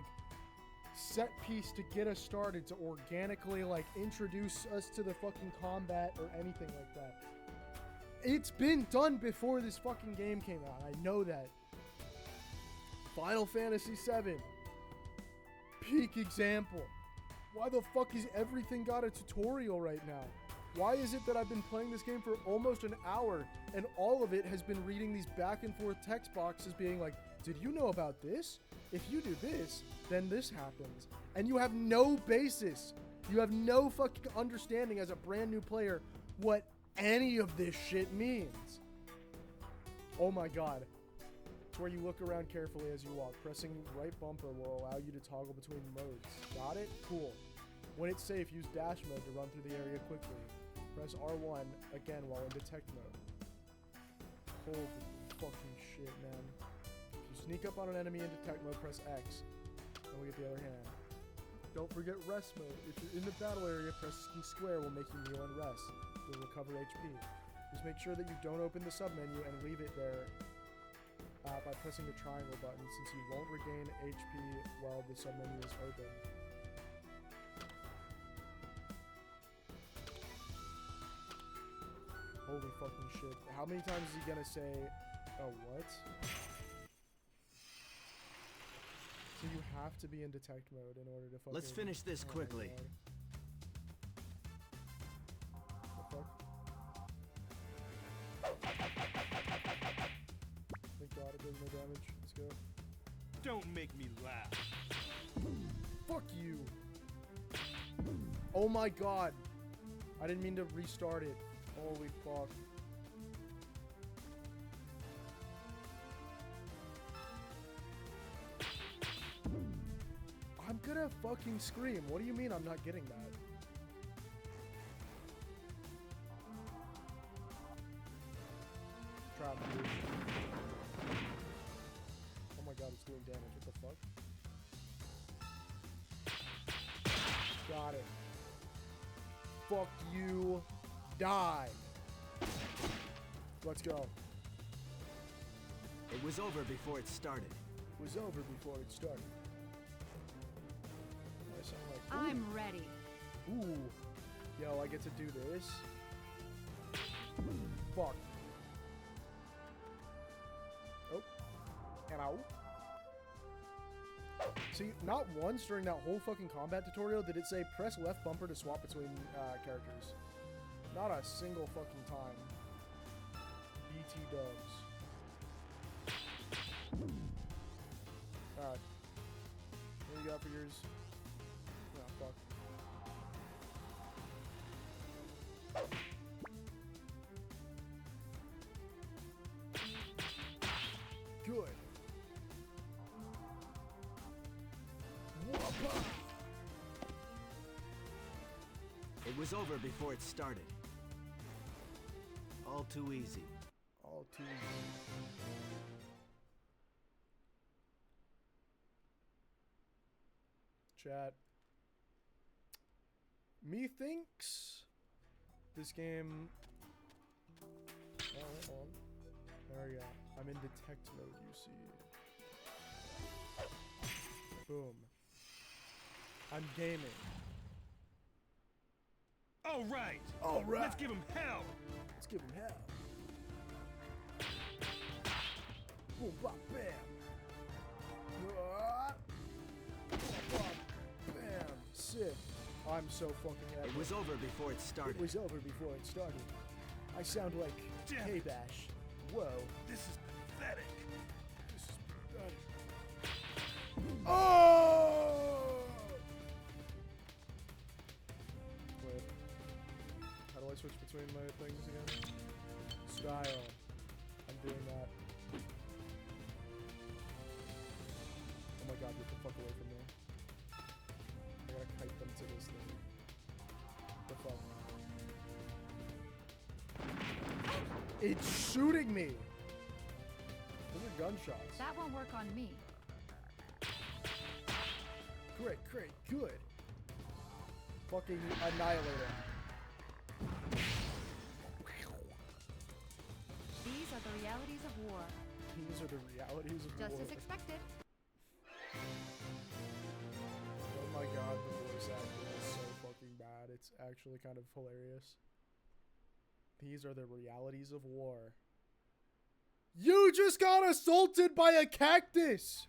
set piece to get us started, to organically, like, introduce us to the fucking combat or anything like that. It's been done before this fucking game came out. I know that. Final Fantasy VII. Peak example. Why the fuck is everything got a tutorial right now? Why is it that I've been playing this game for almost an hour and all of it has been reading these back and forth text boxes being like, did you know about this? If you do this, then this happens. And you have no basis. You have no fucking understanding as a brand new player what any of this shit means. Oh my god. It's where you look around carefully as you walk. Pressing right bumper will allow you to toggle between modes. Got it? Cool. When it's safe, use dash mode to run through the area quickly. Press R1 again while in detect mode. Holy fucking shit, man. If you sneak up on an enemy in detect mode, press X. Then we get the other hand. Don't forget rest mode. If you're in the battle area, pressing square will make you kneel and rest. You'll recover HP. Just make sure that you don't open the submenu and leave it there by pressing the triangle button, since you won't regain HP while the submenu is open. Holy fucking shit. How many times is he gonna say, oh, what? So you have to be in detect mode in order to fucking... Let's finish this quickly. The fuck? Thank god it does no damage. Let's go. Don't make me laugh. Fuck you! Oh my god! I didn't mean to restart it. Holy fuck. I'm gonna fucking scream. What do you mean I'm not getting that? Trap, dude. Oh my god, it's doing damage. What the fuck? Got it. Fuck you. Die. Let's go. It was over before it started. It was over before it started. I sound like, ooh. I'm ready. Ooh. Yo, I get to do this. Fuck. Oh. And ow. See, not once during that whole fucking combat tutorial did it say press left bumper to swap between characters. Not a single fucking time. BT dubs. Alright. What do you got for yours? Oh, fuck. Good. Whoppa! It was over before it started. All too easy. All too easy. Chat. Methinks this game. Oh, hold on. There we go. I'm in detect mode, you see. Boom. I'm gaming. All right. All right. Let's give him hell. Let's give him hell. Boom, bop, bam. Boom, bop, bam. Sick. I'm so fucking happy. It was over before it started. It was over before it started. I sound like Damn it. K-Bash. Whoa. This is pathetic. This is pathetic. Oh! Wait. How do I switch between my things again? Style. I'm doing that. It's shooting me. Those are gunshots. That won't work on me. Great, great, good. Fucking annihilator. These are the realities of war. These are the realities of Just war. as expected. Oh my god, the voice acting is so fucking bad. It's actually kind of hilarious. These are the realities of war. You just got assaulted by a cactus!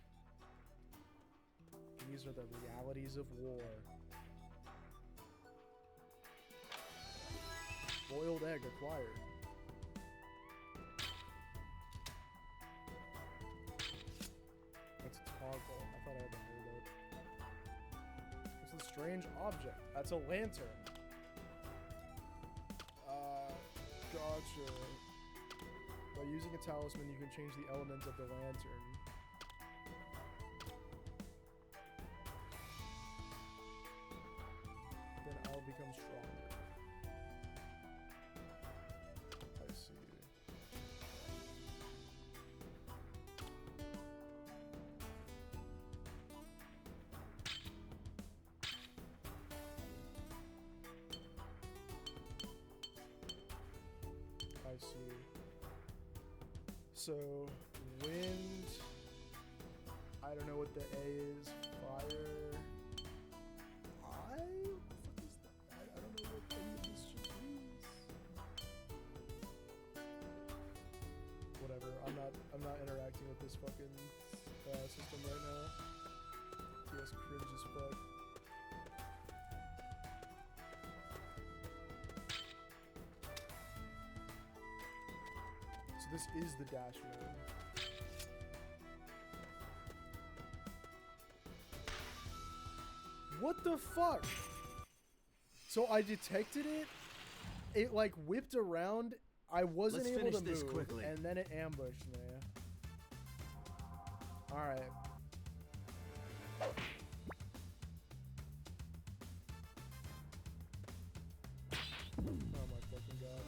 These are the realities of war. Boiled egg acquired. That's a toggle. I thought I had to hold it. It's a strange object. That's a lantern. Gotcha. By using a talisman, you can change the element of the lantern. Then I'll become stronger. I see. I see. So, wind. I don't know what the A is. Fire. I? What the fuck is that? I don't know what any of this shit means. Whatever. I'm not interacting with this fucking system right now. TS cringe as fuck. So this is the dash mode. What the fuck? So I detected it. It like whipped around. I wasn't Let's able to finish this move, quickly. and then it ambushed me. All right. Oh my fucking god!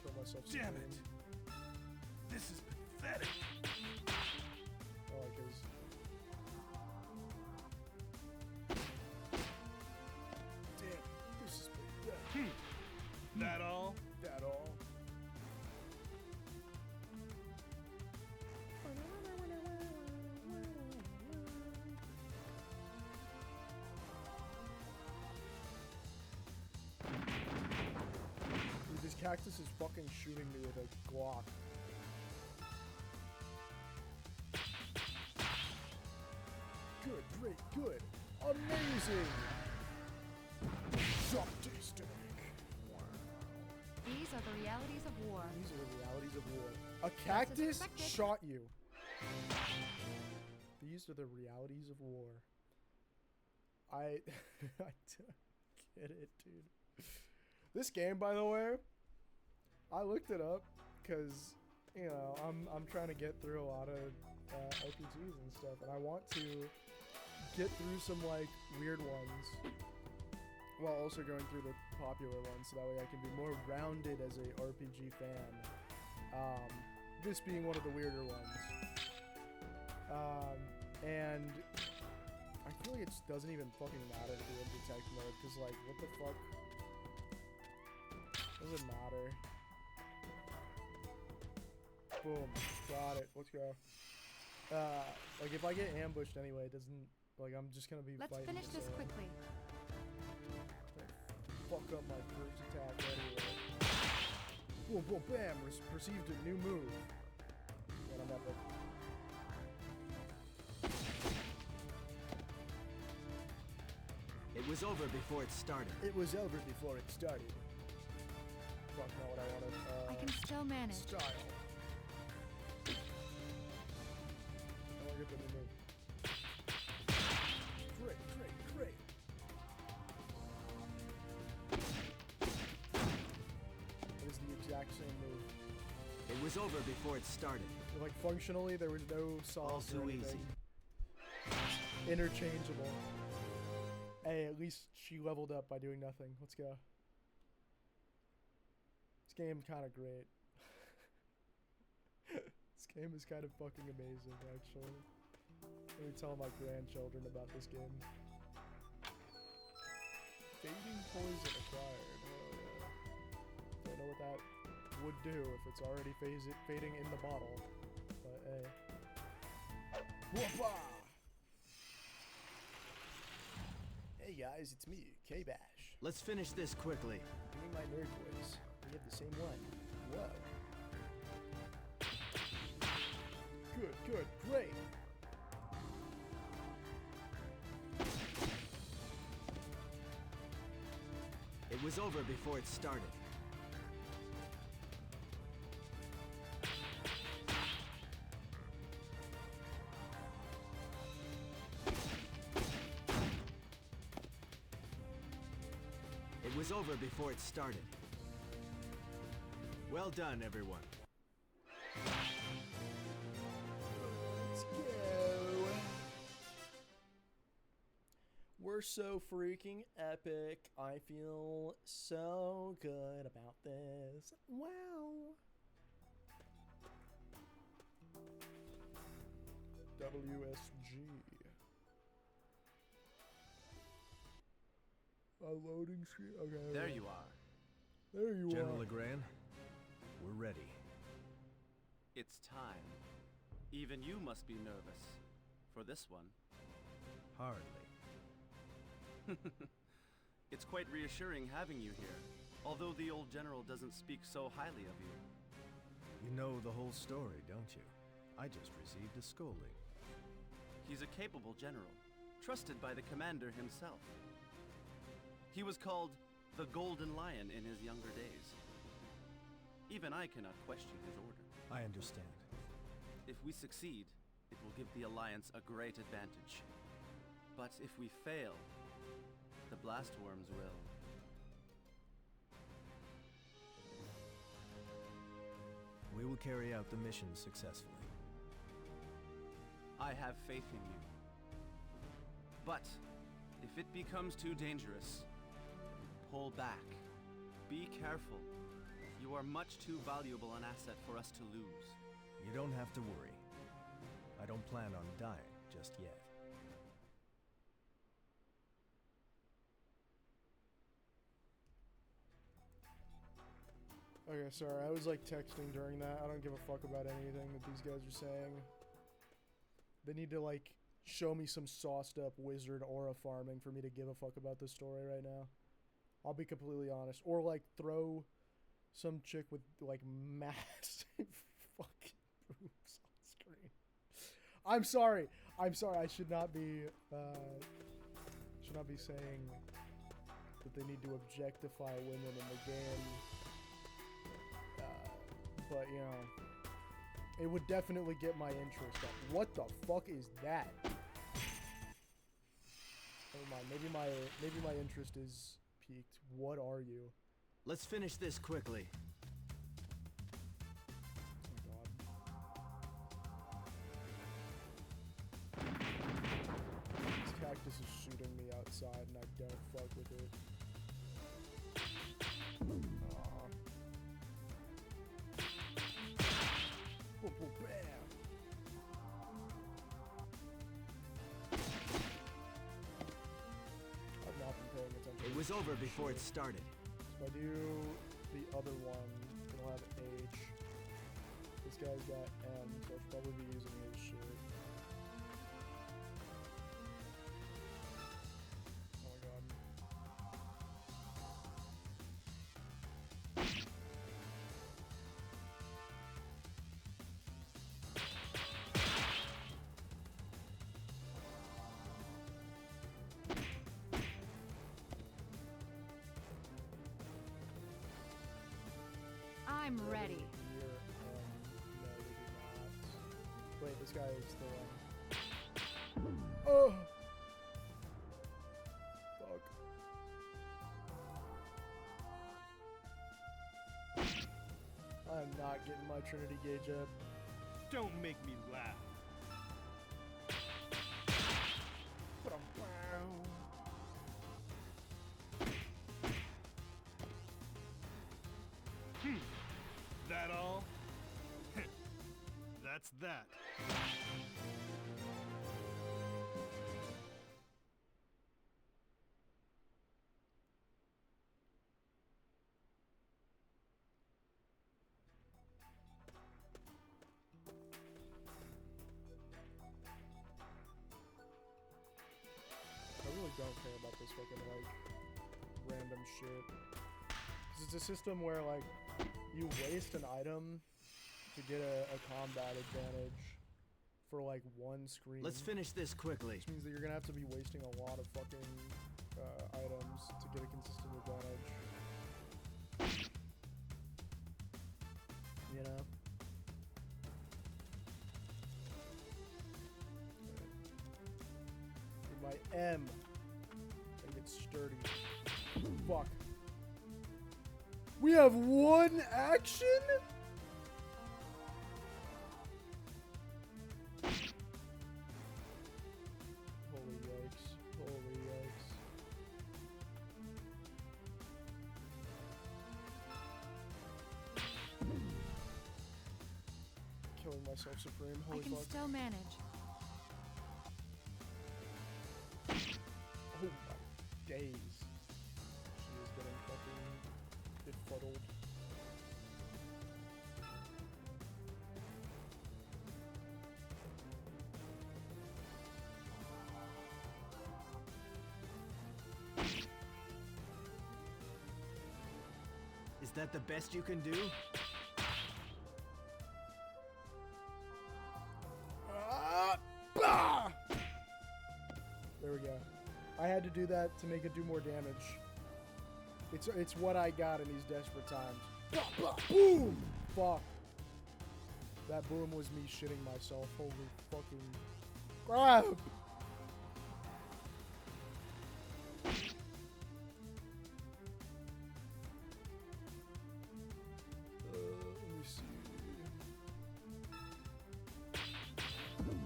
Kill myself. so Damn soon. it! This is pathetic. Oh, because. Damn, this is pathetic. That all? That all. Dude, this cactus is fucking shooting me with a Glock. Good, great, good. Amazing! Fantastic! These are the realities of war. These are the realities of war. A cactus expected. shot you. These are the realities of war. I don't get it, dude. This game, by the way, I looked it up because, you know, I'm trying to get through a lot of RPGs and stuff, and I want to get through some like weird ones while also going through the popular ones, so that way I can be more rounded as a RPG fan. This being one of the weirder ones. And I feel like it just doesn't even fucking matter to be in detect mode, because like, what the fuck? Doesn't matter. Boom. Got it. Let's go. Like if I get ambushed anyway, it doesn't, like I'm just gonna be Let's fighting. finish this so quickly. Fuck up my first attack anyway. Boom, boom, bam! Received a new move. And I'm epic. It was over before it started. It was over before it started. Fuck, not what I wanted. I can still manage. Style. I want to get the new move. Great, great, great. It is the exact same move. It was over before it started. Like, functionally, there was no sauce All or too anything. easy. Interchangeable. Hey, at least she leveled up by doing nothing. Let's go. This game kind of great. game is kind of fucking amazing, actually. Let me tell my grandchildren about this game. Fading poison acquired. Oh, yeah. Don't know what that would do if it's already fading in the bottle. But hey. Whoopah! Hey guys, it's me, K-Bash. Let's finish this quickly. Doing my nerd voice. We have the same one. Whoa. Good, great. It was over before it started. It was over before it started. Well done, everyone. Let's go. We're so freaking epic. I feel so good about this. Wow. WSG. A loading screen? Okay. There you are. There you General are. Legrand, we're ready. It's time. Even you must be nervous. For this one. Hardly. It's quite reassuring having you here, although the old general doesn't speak so highly of you. You know the whole story, don't you? I just received a scolding. He's a capable general, trusted by the commander himself. He was called the Golden Lion in his younger days. Even I cannot question his order. I understand. If we succeed, it will give the Alliance a great advantage. But if we fail, the blast worms will. We will carry out the mission successfully. I have faith in you. But if it becomes too dangerous, pull back. Be careful. You are much too valuable an asset for us to lose. You don't have to worry. I don't plan on dying just yet. Okay, sorry, I was like texting during that. I don't give a fuck about anything that these guys are saying. They need to like show me some sauced up wizard aura farming for me to give a fuck about this story right now. I'll be completely honest. Or like throw some chick with like massive fucking boobs on screen. I'm sorry. I should not be saying that they need to objectify women in the game. But you know, it would definitely get my interest up. What the fuck is that? Never mind. Maybe my interest is peaked. What are you? Let's finish this quickly. Oh god. This cactus is shooting me outside and I don't fuck with it. Aw. Boom, boom, bam. I've not been paying attention. It was over before it started. So if I do the other one, it'll have H. This guy's got M, so I should probably be using his shit. Oh my god. I'm Here, ready. no, we do not. Wait, this guy is the one. Oh! Fuck. I'm not getting my Trinity gauge up. Don't make me laugh. That all? That's that. I really don't care about this fucking, like, random shit. 'Cause it's a system where, like, you waste an item to get a combat advantage for, like, one screen. Let's finish this quickly. Which means that you're gonna have to be wasting a lot of fucking items to get a consistent advantage. You know? With my M. Gotta get sturdy. Fuck. We have one action? Holy yikes. Holy yikes. Killing myself supreme. I Holy can fuck. still manage. Oh my days. She is getting fucking befuddled. Is that the best you can do? There we go. I had to do that to make it do more damage. It's what I got in these desperate times. Blah, blah, boom! Fuck. That boom was me shitting myself. Holy fucking crap! Let me see.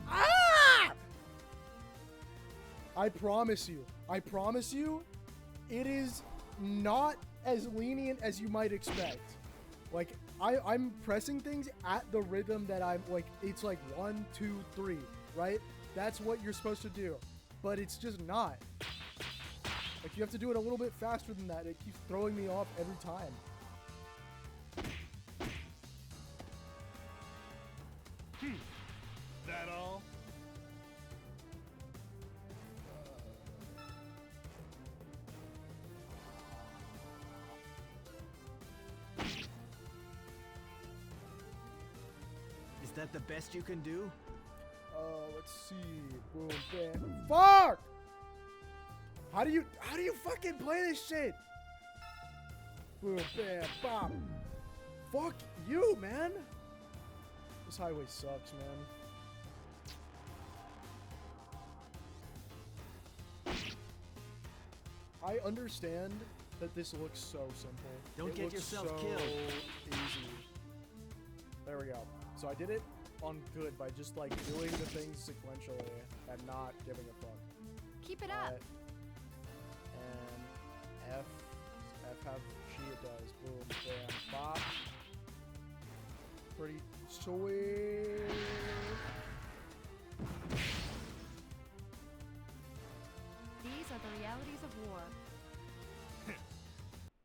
Ah! I promise you, it is not as lenient as you might expect. Like, I'm pressing things at the rhythm that I'm, like, it's like 1, 2, 3, right? That's what you're supposed to do. But it's just not. Like, you have to do it a little bit faster than that. It keeps throwing me off every time. That all? Is that the best you can do? Let's see. Boom, bam. Fuck! How do you fucking play this shit? Boom, bam, bop. Fuck you, man. This highway sucks, man. I understand that this looks so simple. Don't It get looks yourself so killed. Easy. There we go. So I did it on good by just like doing the things sequentially and not giving a fuck. Keep it up. And F have she it does. Boom, bam, bop. Pretty sweet. These are the realities of war.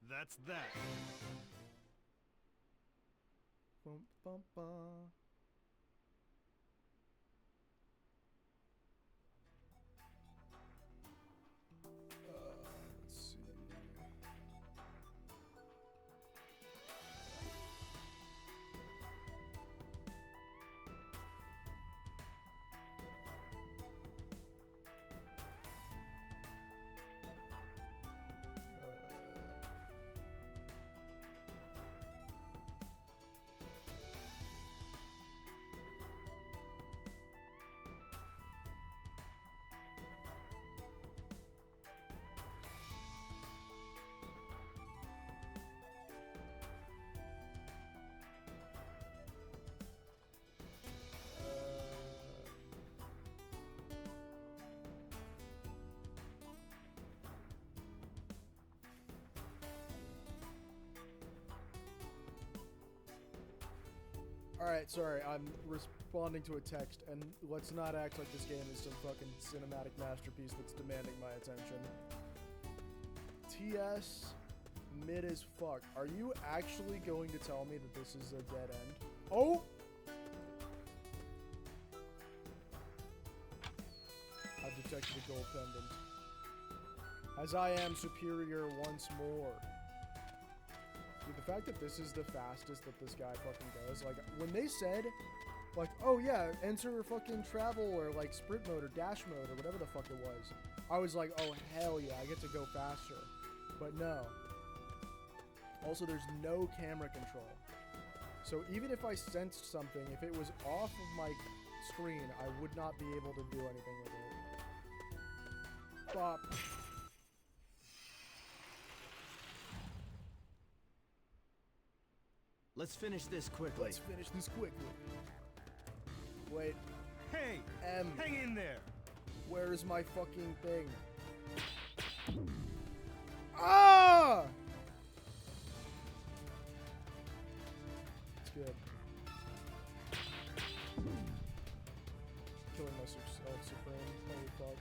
That's that. Bum, bum, bum. Let's see. Alright, sorry, I'm responding to a text, and let's not act like this game is some fucking cinematic masterpiece that's demanding my attention. TS, mid as fuck. Are you actually going to tell me that this is a dead end? Oh! I've detected a gold pendant. As I am superior once more. Dude, the fact that this is the fastest that this guy fucking goes, like, when they said, like, oh yeah, enter fucking travel or like sprint mode or dash mode or whatever the fuck it was, I was like, oh hell yeah, I get to go faster. But no. Also, there's no camera control. So even if I sensed something, if it was off of my screen, I would not be able to do anything with it. Bop. Let's finish this quickly. Let's finish this quickly. Wait, Hey! M, Hang in there! where is my fucking thing? Ah! It's good. Killing myself supreme. Holy fuck.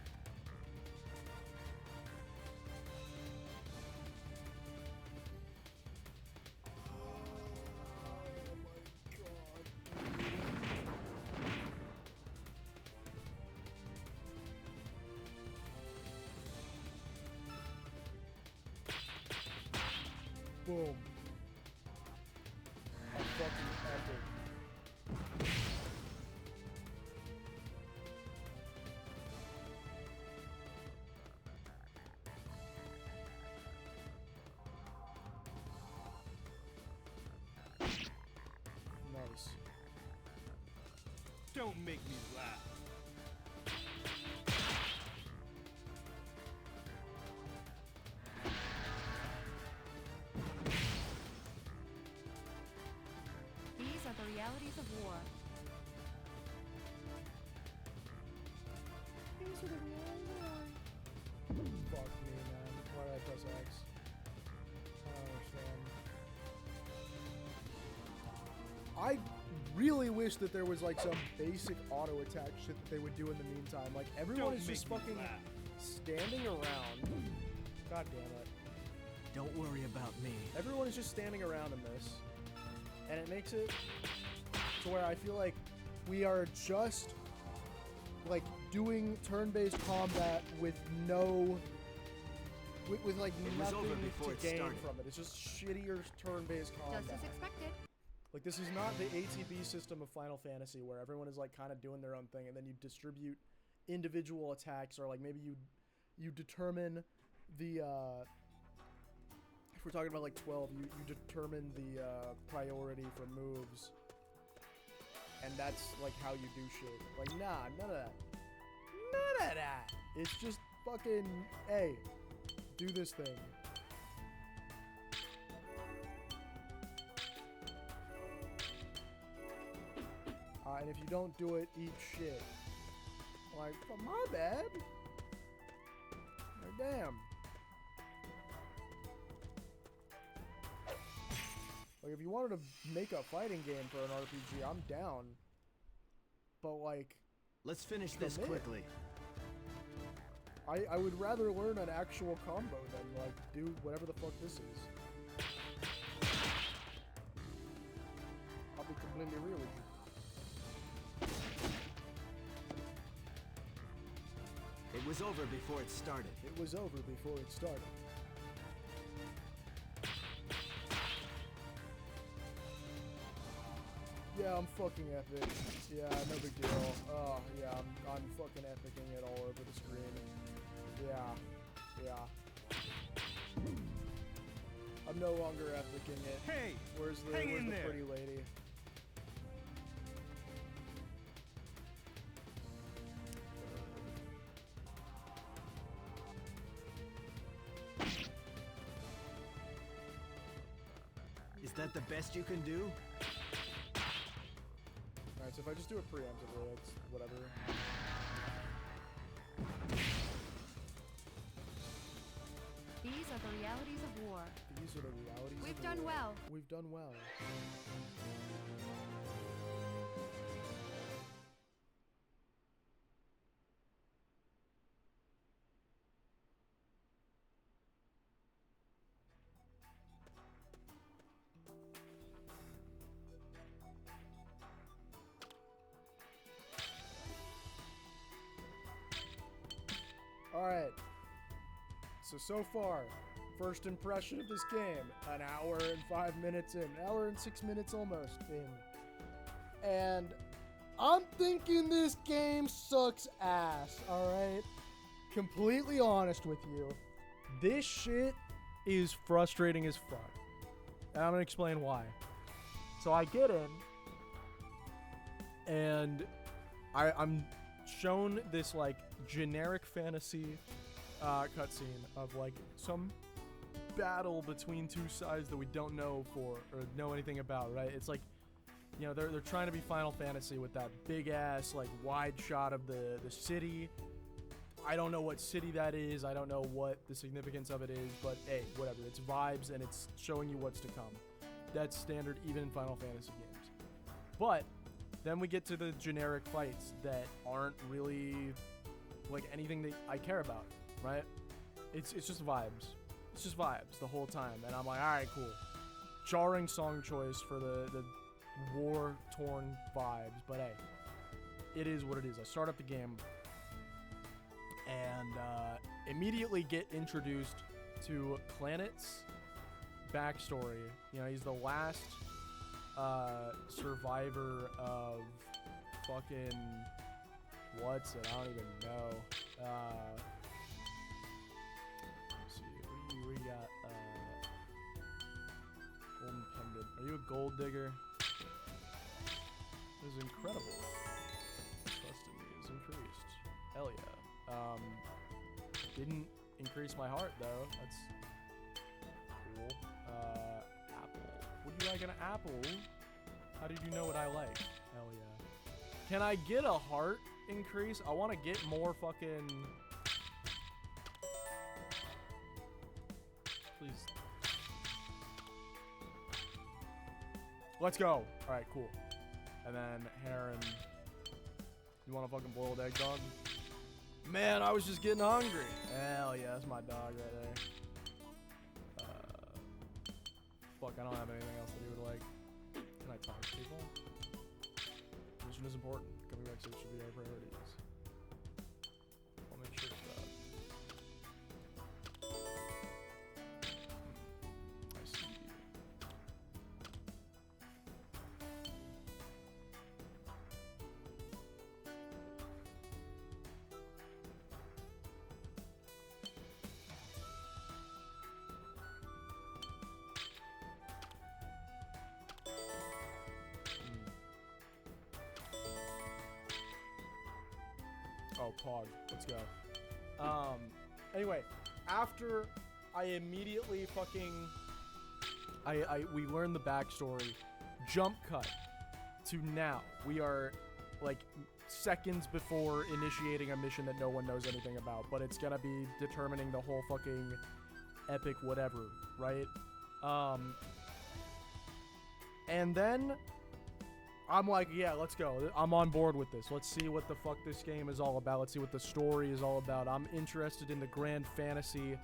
Boom. A fucking epic. Nice. Don't make me laugh. These are the realities of war. Fuck me, man. Why did I press X? I don't understand. I really wish that there was like some basic auto attack shit that they would do in the meantime. Like everyone Don't is just make me fucking laugh. standing around. God damn it. Don't worry about me. Everyone is just standing around in this. And it makes it to where I feel like we are just like doing turn-based combat with no with like It was over nothing before to it gain started. from it. It's just shittier turn-based Just combat. as expected. Like this is not the ATB system of Final Fantasy where everyone is like kind of doing their own thing and then you distribute individual attacks, or like maybe you determine the if we're talking about like 12, you determine the priority for moves, and that's like how you do shit. Like nah, none of that. None of that. It's just fucking, hey, do this thing. And if you don't do it, eat shit. Like, oh, my bad. Like, damn. Like, if you wanted to make a fighting game for an RPG, I'm down. But, like, Let's finish this Commit. quickly. I would rather learn an actual combo than, like, do whatever the fuck this is. I'll be completely real with you. It was over before it started. It was over before it started. Yeah, I'm fucking epic. Yeah, no big deal. Oh, yeah, I'm fucking epicing it all over the screen. Yeah, yeah. I'm no longer epicing it. Hey! Where's the hang in there. pretty lady? Is that the best you can do? Alright, so if I just do it preemptively, it's whatever. These are the realities of war. These are the realities We've of done war. well. We've done well. Alright. So far, first impression of this game, an hour and 5 minutes in. An hour and 6 minutes almost in. And I'm thinking this game sucks ass, alright? Completely honest with you. This shit is frustrating as fuck. And I'm gonna explain why. So I get in, and I'm shown this, like, generic fantasy cutscene of, like, some battle between two sides that we don't know or know anything about, right? It's like, you know, they're trying to be Final Fantasy with that big-ass, like, wide shot of the city. I don't know what city that is. I don't know what the significance of it is, but hey, whatever. It's vibes, and it's showing you what's to come. That's standard even in Final Fantasy games. But then we get to the generic fights that aren't really like anything that I care about, right? It's just vibes. It's just vibes the whole time. And I'm like, all right, cool. Jarring song choice for the war-torn vibes, but hey, it is what it is. I start up the game and immediately get introduced to Planet's backstory. You know, he's the last survivor of fucking what's it? I don't even know. Let's see, what do you got? Golden pendant. Are you a gold digger? This is incredible. Trust in me is increased. Hell yeah. Didn't increase my heart though. That's cool. Apple. Would you like an apple? How did you know what I like? Hell yeah. Can I get a heart increase? I want to get more fucking... Please. Let's go. Alright, cool. And then Heron. You want a fucking boiled egg, dog? Man, I was just getting hungry. Hell yeah, that's my dog right there. Fuck, I don't have anything else that he would like. Can I talk to people? Mission is important. Coming back safe should be our priorities. I'll make sure of that. I see. Oh, Pog. Let's go. Anyway, after I immediately fucking... we learn the backstory. Jump cut to now. We are, like, seconds before initiating a mission that no one knows anything about, but it's gonna be determining the whole fucking epic whatever, right? And then... I'm like, yeah, let's go. I'm on board with this. Let's see what the fuck this game is all about. Let's see what the story is all about. I'm interested in the grand fantasy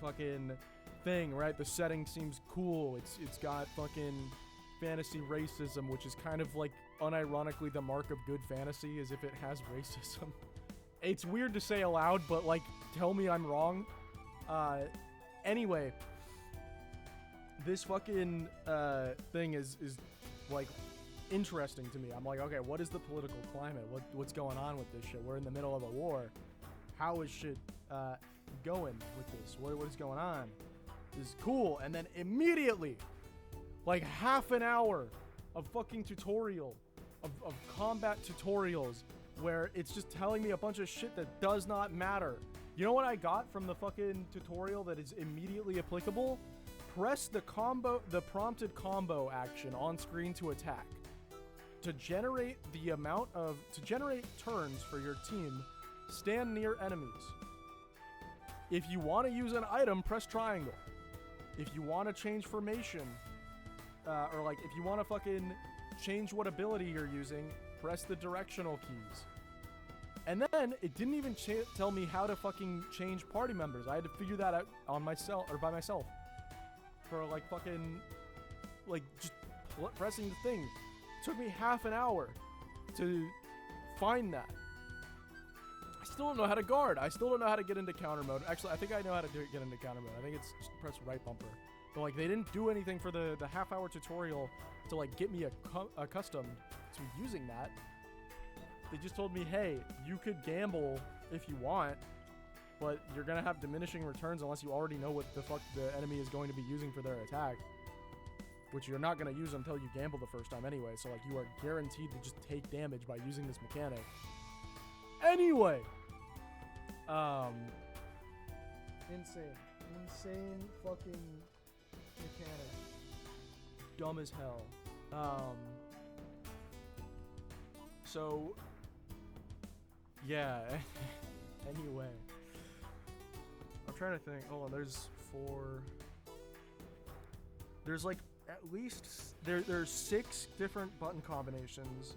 fucking thing, right? The setting seems cool. It's got fucking fantasy racism, which is kind of like unironically the mark of good fantasy, as if it has racism. It's weird to say aloud, but like, tell me I'm wrong. Anyway, this fucking thing is like interesting to me. I'm like, okay, what is the political climate? What's going on with this shit? We're in the middle of a war. How is shit going with this? What is going on? This is cool. And then immediately, like half an hour of fucking tutorial, of combat tutorials, where it's just telling me a bunch of shit that does not matter. You know what I got from the fucking tutorial that is immediately applicable? Press the prompted combo action on screen to attack. To generate turns for your team, stand near enemies. If you want to use an item, press triangle. If you want to change formation, or like if you want to fucking change what ability you're using, press the directional keys. And then it didn't even tell me how to fucking change party members. I had to figure that out on myself or by myself. For like fucking, like just pressing the thing. It took me half an hour to find that. I still don't know how to guard. I still don't know how to get into counter mode. Actually, I think I know how to get into counter mode. I think it's just press right bumper. But like, they didn't do anything for the half-hour tutorial to like get me accustomed to using that. They just told me, hey, you could gamble if you want, but you're gonna have diminishing returns unless you already know what the fuck the enemy is going to be using for their attack, which you're not gonna use until you gamble the first time anyway. So like, you are guaranteed to just take damage by using this mechanic. Anyway, insane fucking mechanic, dumb as hell. So yeah. Anyway, I'm trying to think. Hold on, there's like at least there's 6 different button combinations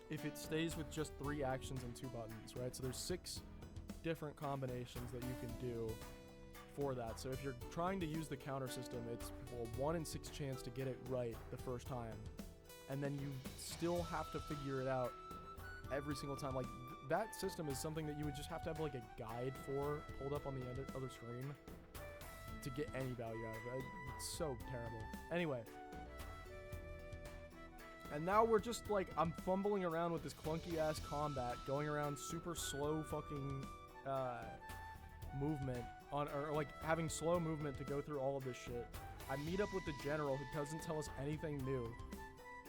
if it stays with just 3 actions and 2 buttons, right? So there's 6 different combinations that you can do for that. So if you're trying to use the counter system, it's a 1 in 6 chance to get it right the first time, and then you still have to figure it out every single time. Like that system is something that you would just have to have like a guide for pulled up on the other screen to get any value out of it. It's so terrible. Anyway, and now we're just like, I'm fumbling around with this clunky ass combat, going around super slow fucking movement or like having slow movement to go through all of this shit. I meet up with the general who doesn't tell us anything new.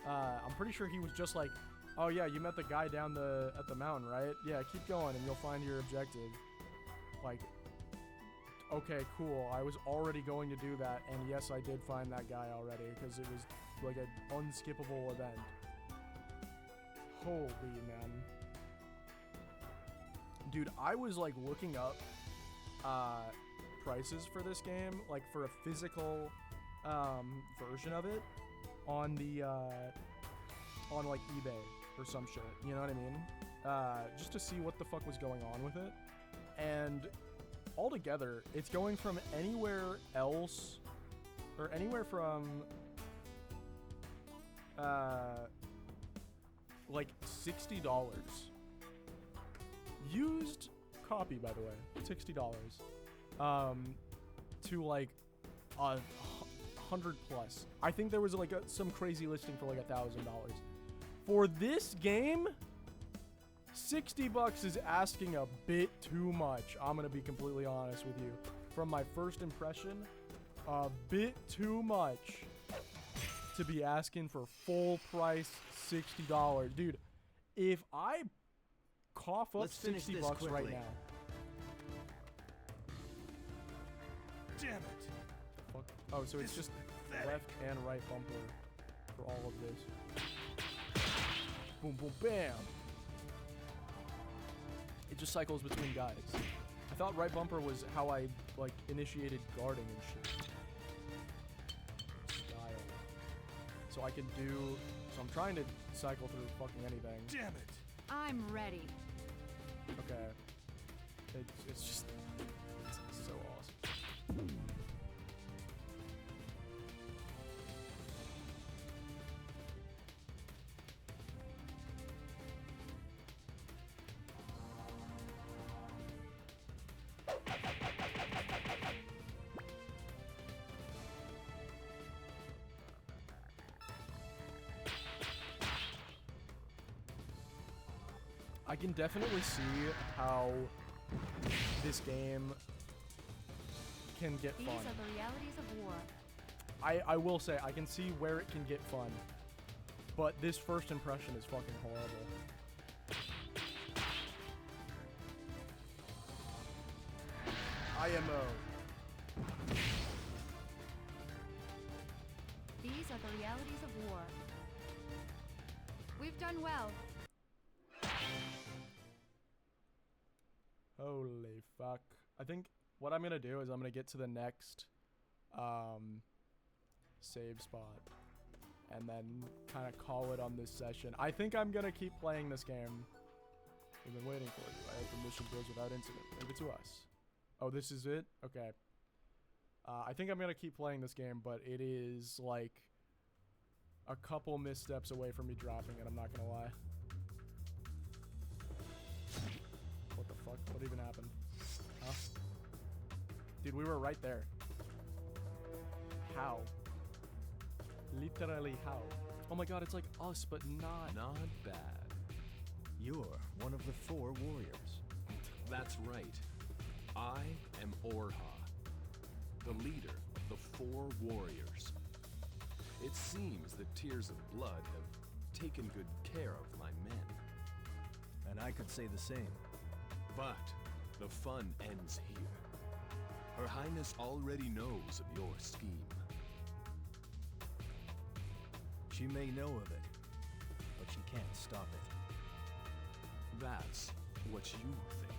I'm pretty sure he was just like, oh yeah, you met the guy down at the mountain, right? Yeah, keep going and you'll find your objective. Like, okay, cool. I was already going to do that, and yes, I did find that guy already, because it was like an unskippable event. Holy man. Dude, I was like looking up prices for this game, like for a physical version of it on the on like eBay or some shit, you know what I mean? Just to see what the fuck was going on with it. And altogether, it's going from anywhere else, or anywhere from like $60. Used copy, by the way, $60. To like 100 plus. I think there was like some crazy listing for like $1,000. For this game, $60 is asking a bit too much. I'm gonna be completely honest with you. From my first impression, a bit too much to be asking for full price $60. Dude, if I cough up $60 right now. Damn it! Fuck. Oh, so it's just left and right bumper for all of this. Boom, boom, bam! It just cycles between guys. I thought right bumper was how I, like, initiated guarding and shit. Style. So I can do... So I'm trying to cycle through fucking anything. Damn it! I'm ready. Okay. It's just... It's so awesome. I can definitely see how this game can get These fun. are the realities of war. I will say, I can see where it can get fun. But this first impression is fucking horrible. IMO. These are the realities of war. We've done well. Holy fuck. I think what I'm gonna do is I'm gonna get to the next save spot and then kind of call it on this session. I think I'm gonna keep playing this game. We've been waiting for you. I hope the mission goes without incident. Leave it to us. Oh, this is it? Okay. I think I'm gonna keep playing this game, but it is like a couple missteps away from me dropping it, I'm not gonna lie. What the fuck? fuck? What even happened? Huh? Dude, we were right there. How? Literally how? Oh my god, it's like us, but not. Not bad. You're one of the 4 warriors. That's right. I am Orha, the leader of the 4 warriors. It seems that Tears of Blood have taken good care of my men. And I could say the same. But the fun ends here. Her Highness already knows of your scheme. She may know of it, but she can't stop it. That's what you think.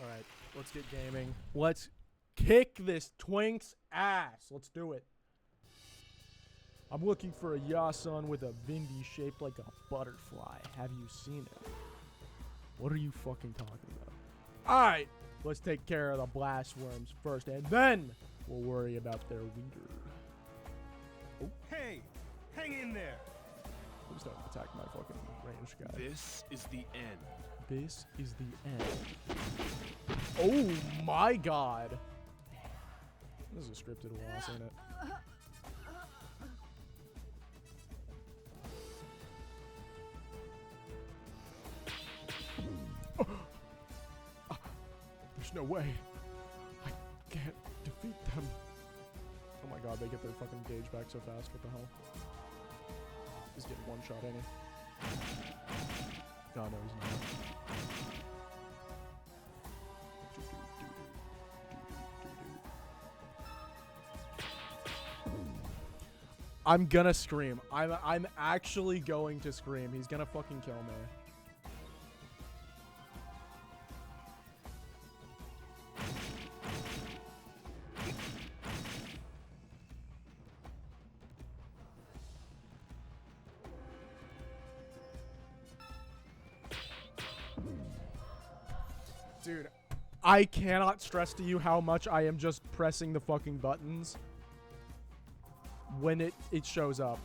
Alright, let's get gaming. Let's kick this twink's ass. Let's do it. I'm looking for a Yasun with a Vindi shaped like a butterfly. Have you seen it? What are you fucking talking about? Alright, let's take care of the blast worms first, and then we'll worry about their leader. Hey! Hang in there! Please don't attack my fucking range guy. This is the end. This is the end. Oh my god. This is a scripted loss, ain't it? There's no way. I can't defeat them. Oh my god, they get their fucking gauge back so fast. What the hell? He's getting one shot, ain't he? Oh, no, he's not. I'm gonna scream. I'm actually going to scream. He's gonna fucking kill me. Dude, I cannot stress to you how much I am just pressing the fucking buttons when it shows up.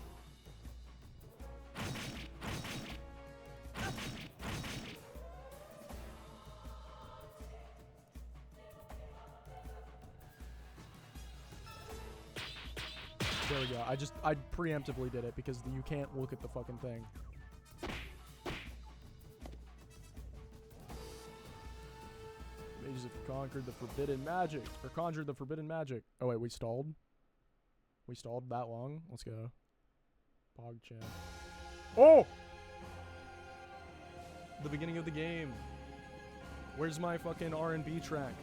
There we go. I preemptively did it because you can't look at the fucking thing. Mages have conquered the forbidden magic. Or conjured the forbidden magic. Oh wait, we stalled? We stalled that long? Let's go. PogChamp. Oh! The beginning of the game. Where's my fucking R&B track?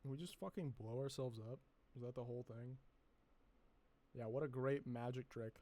We just fucking blow ourselves up? Is that the whole thing? Yeah, what a great magic trick.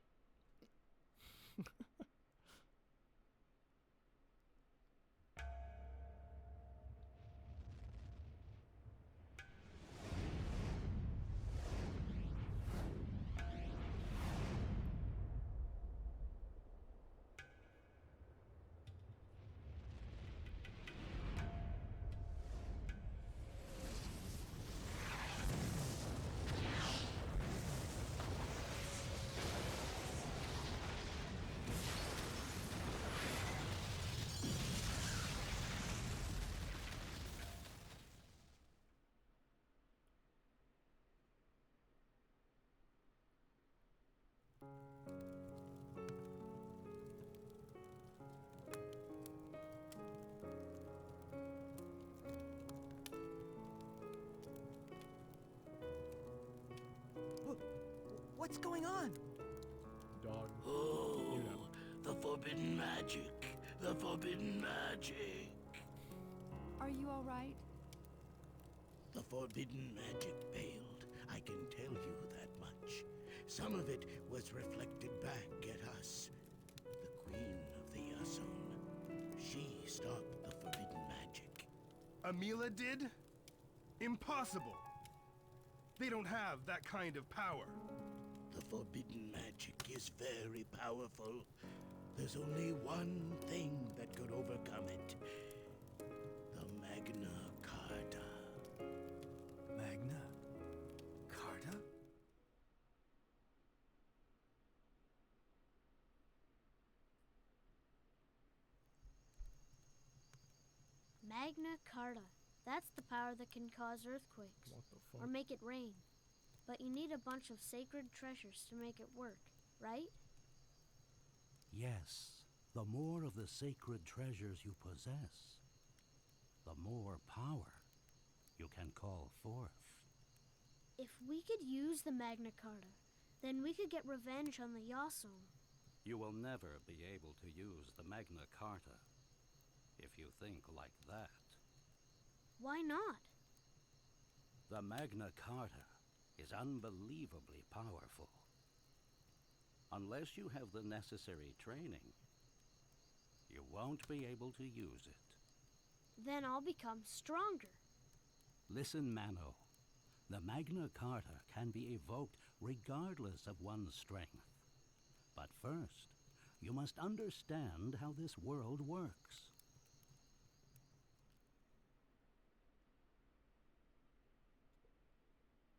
What's going on? Dog. Oh, You know. the forbidden magic. The forbidden magic. Are you all right? The forbidden magic failed. I can tell you that much. Some of it was reflected back at us. The Queen of the Yasson. She stopped the forbidden magic. Amila did? Impossible! They don't have that kind of power. The forbidden magic is very powerful. There's only one thing that could overcome it. The Magna Carta. Magna? Carta? Magna Carta. That's the power that can cause earthquakes What the or fuck? make it rain. But you need a bunch of sacred treasures to make it work, right? Yes, the more of the sacred treasures you possess, the more power you can call forth. If we could use the Magna Carta, then we could get revenge on the Yasson. You will never be able to use the Magna Carta if you think like that. Why not? The Magna Carta is unbelievably powerful. Unless you have the necessary training, you won't be able to use it. Then I'll become stronger. Listen, Mano. The Magna Carta can be evoked regardless of one's strength. But first, you must understand how this world works.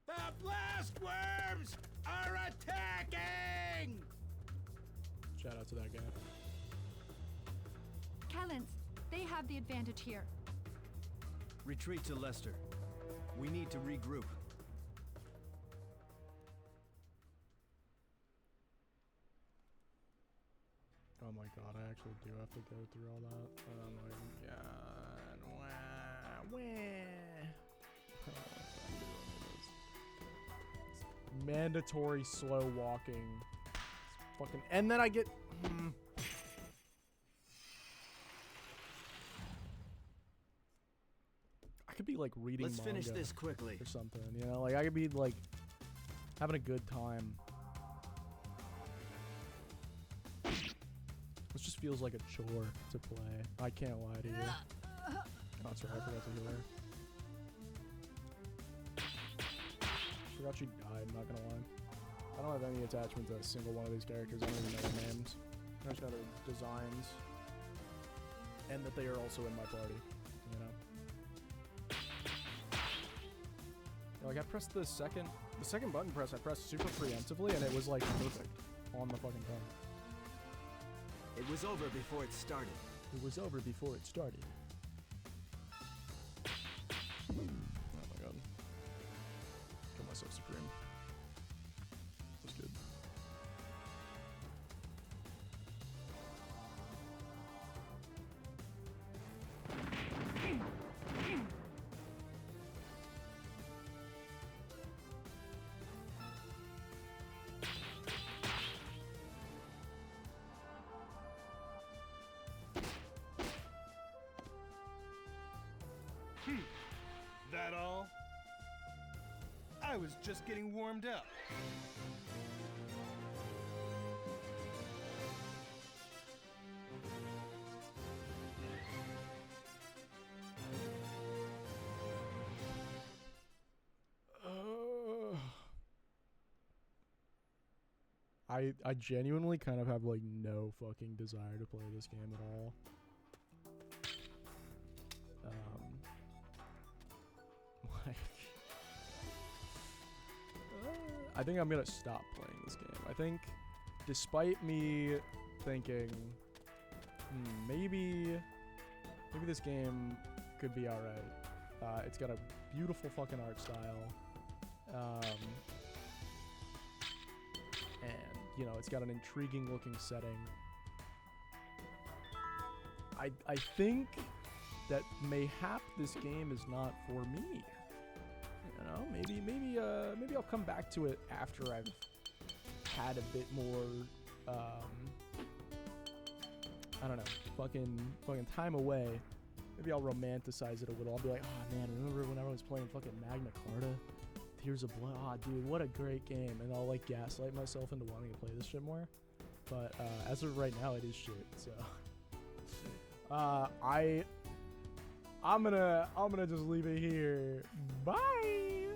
The blast worms are attacking! Shout out to that guy. Callens, they have the advantage here. Retreat to Leicester. We need to regroup. Oh my god, I actually do have to go through all that. Oh my god. Wah, wah. It's mandatory slow walking. It's fucking, and then I get. I could be like reading. Let's finish manga this quickly. or something. You know, like I could be like having a good time. This just feels like a chore to play. I can't lie to you. Oh, that's right. I forgot to heal her. Forgot she died. I'm not gonna lie. I don't have any attachment to a single one of these characters. I don't even know their names. I just know their designs, and that they are also in my party. You know. Like I pressed the second button press. I pressed super preemptively, and it was like perfect on the fucking time. It was over before it started. It was over before it started. Oh my god. Kill myself supreme. That's good. That all? I was just getting warmed up. I genuinely kind of have like no fucking desire to play this game at all. Like, I think I'm gonna stop playing this game. I think, despite me thinking, maybe this game could be alright. It's got a beautiful fucking art style, and you know, it's got an intriguing looking setting. I think that mayhap this game is not for me. You know, maybe I'll come back to it after I've had a bit more, I don't know, fucking time away. Maybe I'll romanticize it a little. I'll be like, oh man, remember when I was playing fucking Magna Carta? Tears of Blood. Ah, dude, what a great game. And I'll like gaslight myself into wanting to play this shit more. But as of right now, it is shit. So I'm gonna just leave it here. Bye.